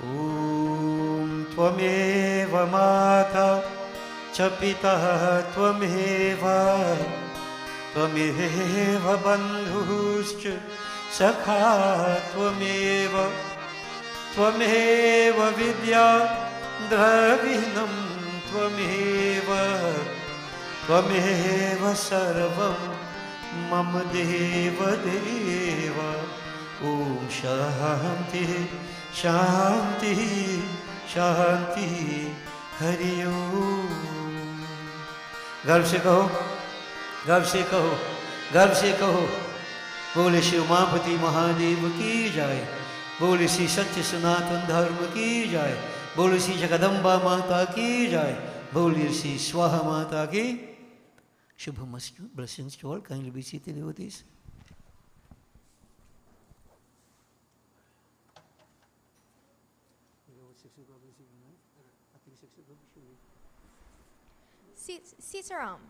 ओम त्वमेव माता च पिता त्वमेव त्वमेव बन्धुश्च सखा त्वमेव त्वमेव विद्या द्रविणं त्वमेव त्वमेव सर्वं मम देव देव ओम शांति शांति शांति हरि ओम गर्व से कहो गर्व से कहो गर्व से कहो बोले शिव उमापति महादेव की जाए बोले श्री सत्य सनातन धर्म की जाए बोले श्री जगदम्बा माता की जाए बोले श्री स्वाहा माता की शुभमस्तु blessings to all kindly be seated devotees Sitaram,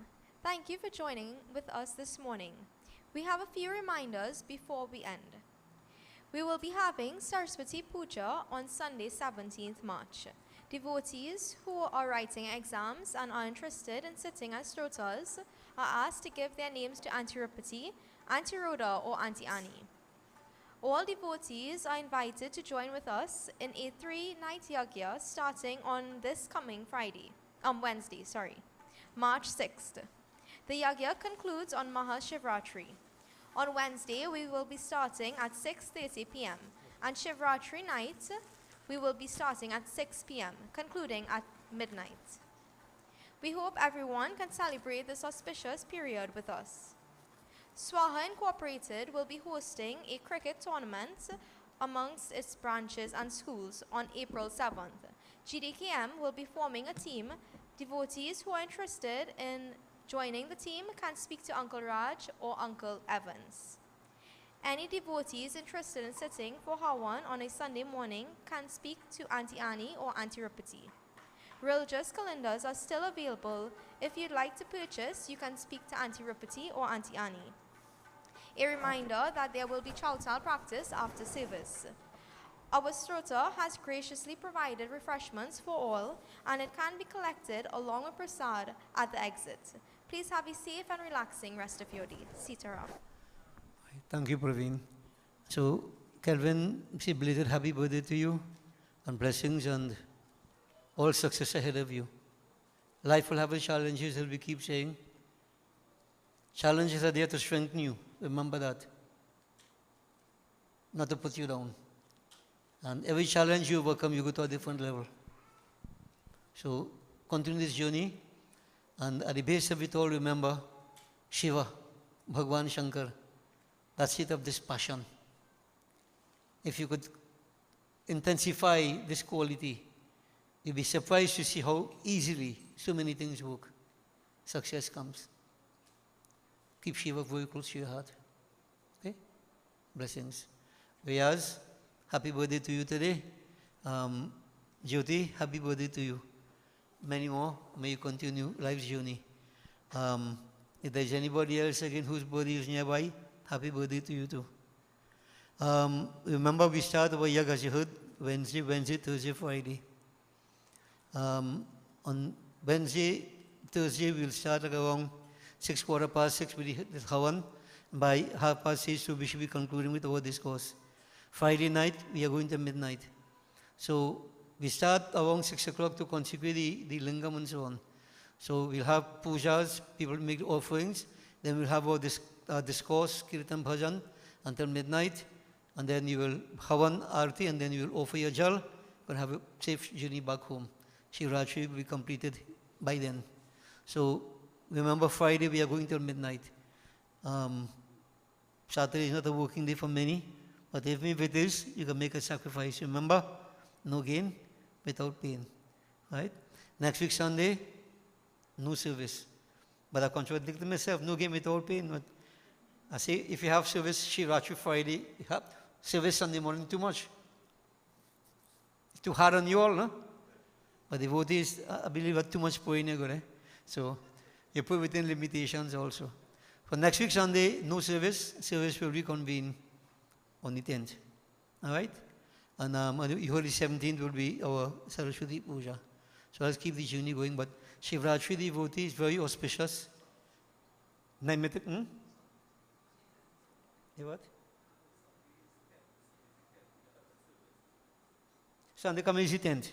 thank you for joining with us this morning. We have a few reminders before we end. We will be having Saraswati Puja on Sunday, 17th March. Devotees who are writing exams and are interested in sitting as Srotas are asked to give their names to Auntie Rupati, Auntie Rhoda or Auntie Annie. All devotees are invited to join with us in a 3-night yagya starting on this coming Wednesday, March 6th. The yagya concludes on Mahashivratri. On Wednesday, we will be starting at 6:30 p.m. and Shivratri night, we will be starting at 6 p.m., concluding at midnight. We hope everyone can celebrate this auspicious period with us. SWAHA Incorporated will be hosting a cricket tournament amongst its branches and schools on April 7th. GDKM will be forming a team. Devotees who are interested in joining the team can speak to Uncle Raj or Uncle Evans. Any devotees interested in sitting for Hawan on a Sunday morning can speak to Auntie Annie or Auntie Rupati. Religious calendars are still available. If you'd like to purchase, you can speak to Auntie Rupati or Auntie Annie. A reminder that there will be chautal practice after service. Our Strota has graciously provided refreshments for all, and it can be collected along with prasad at the exit. Please have a safe and relaxing rest of your day. Sitaram. Thank you, Praveen. So, Kelvin, say belated happy birthday to you, and blessings and all success ahead of you. Life will have its challenges, as we keep saying. Challenges are there to strengthen you. Remember that. Not to put you down. And every challenge you overcome, you go to a different level. So, continue this journey. And at the base of it all, remember Shiva, Bhagwan Shankar. That's it of this passion. if you could intensify this quality, you'll be surprised to see how easily so many things work. Success comes. Keep Shiva very close to your heart. Okay? Blessings. Vyas, happy birthday to you today. Jyoti, happy birthday to you. Many more. May you continue life's journey. If there's anybody else again whose birthday is nearby, happy birthday to you too. Remember, we start our Yag, as you heard, Wednesday, Thursday, Friday. On Wednesday, Thursday, we'll start around 6, 6:15 with the Havan. By 6:30, we should be concluding with our discourse. Friday night, we are going to midnight. So we start around 6 o'clock to consecrate the lingam and so on. So we'll have pujas, people make offerings, then we'll have our discourse, kirtan bhajan, until midnight, and then you will Havan Arti, and then you will offer your jal, and have a safe journey back home. Shivratri will be completed by then. So remember, Friday we are going till midnight. Saturday is not a working day for many, but if it is, you can make a sacrifice. Remember, no gain without pain. Right? Next week Sunday, no service. But I contradict myself, no gain without pain. But I say, if you have service Shivratri Friday, you have service Sunday morning, too much. It's too hard on you all, no? But devotees, I believe, have too much power. So you put within limitations also. For next week Sunday, no service. Service will reconvene on the 10th. All right? And you heard the 17th will be our Saraswati Puja. So let's keep the journey going. But Shivratri devotee is very auspicious. Naimatik, what? Sunday coming is the 10th.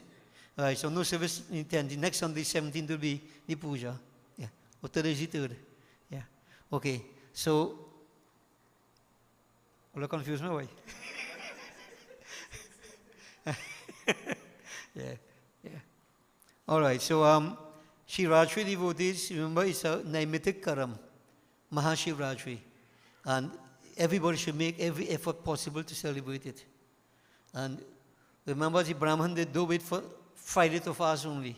Right, so no service in the 10th. The next Sunday, 17th, will be the puja. Yeah. Or today is the 3rd. Yeah. Okay. So, will I confuse my way? Yeah. Yeah. All right. So, Shivratri devotees, remember, it's a Naimitic Karam, Mahashivratri. And everybody should make every effort possible to celebrate it. And remember, the Brahman, they do it for Friday to fast only.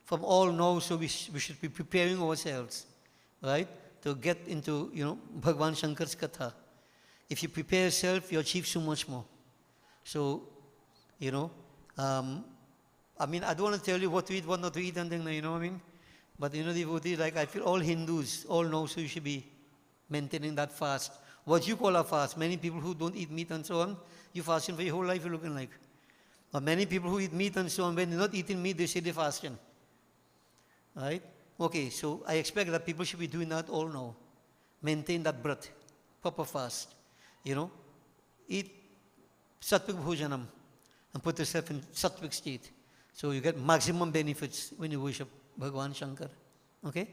From all now, so we should be preparing ourselves, right, to get into, Bhagwan Shankar's Katha. If you prepare yourself, you achieve so much more. So, I don't want to tell you what to eat, what not to eat, and then, you know what I mean? But, devotees, like, I feel all Hindus, all know, so you should be maintaining that fast. What you call a fast, many people who don't eat meat and so on, you fasting for your whole life, you're looking like. But many people who eat meat and so on, when they're not eating meat, they say they're fasting. Right? Okay, so I expect that people should be doing that all now. Maintain that breath, proper fast. Eat sattvic bhojanam and put yourself in sattvic state. So you get maximum benefits when you worship Bhagwan Shankar. Okay?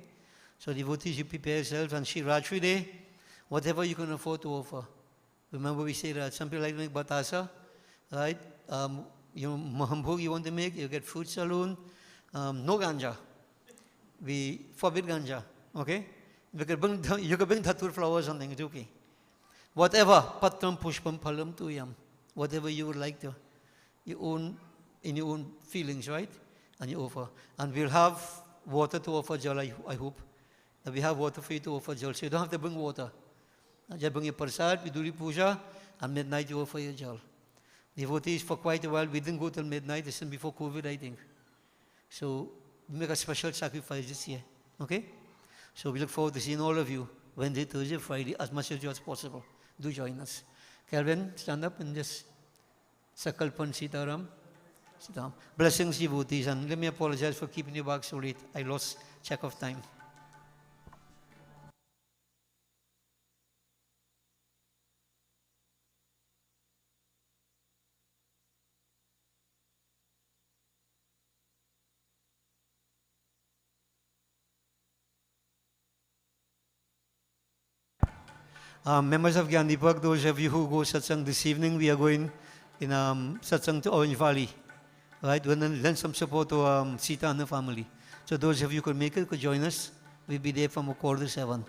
So devotees, you prepare yourselves, and Shivratri day, whatever you can afford to offer. Remember, we say that some people like to make batasa, right? Mahambhog you want to make, you get fruit saloon, no ganja. We forbid ganja, okay? You can bring dhatur flowers or something, it's okay. Whatever, patram pushpam phalam tuyam, whatever you would like to, in your own feelings, right? And you offer. And we'll have water to offer jal, I hope. That we have water for you to offer jal. So you don't have to bring water. Just bring your prasad, we do the puja, and midnight you offer your jal. Devotees, for quite a while, we didn't go till midnight. This is before COVID, I think. So we make a special sacrifice this year. Okay? So we look forward to seeing all of you Wednesday, Thursday, Friday, as much as possible. Do join us. Calvin, stand up and just Sakalpan Sitaram. Sitaram. Blessings, devotees, and let me apologize for keeping you back so late. I lost track of time. Members of Gyandipak, those of you who go satsang this evening, we are going in satsang to Orange Valley. Right? We're going to lend some support to Sita and her family. So those of you who could make it, could join us. We'll be there from 6:45.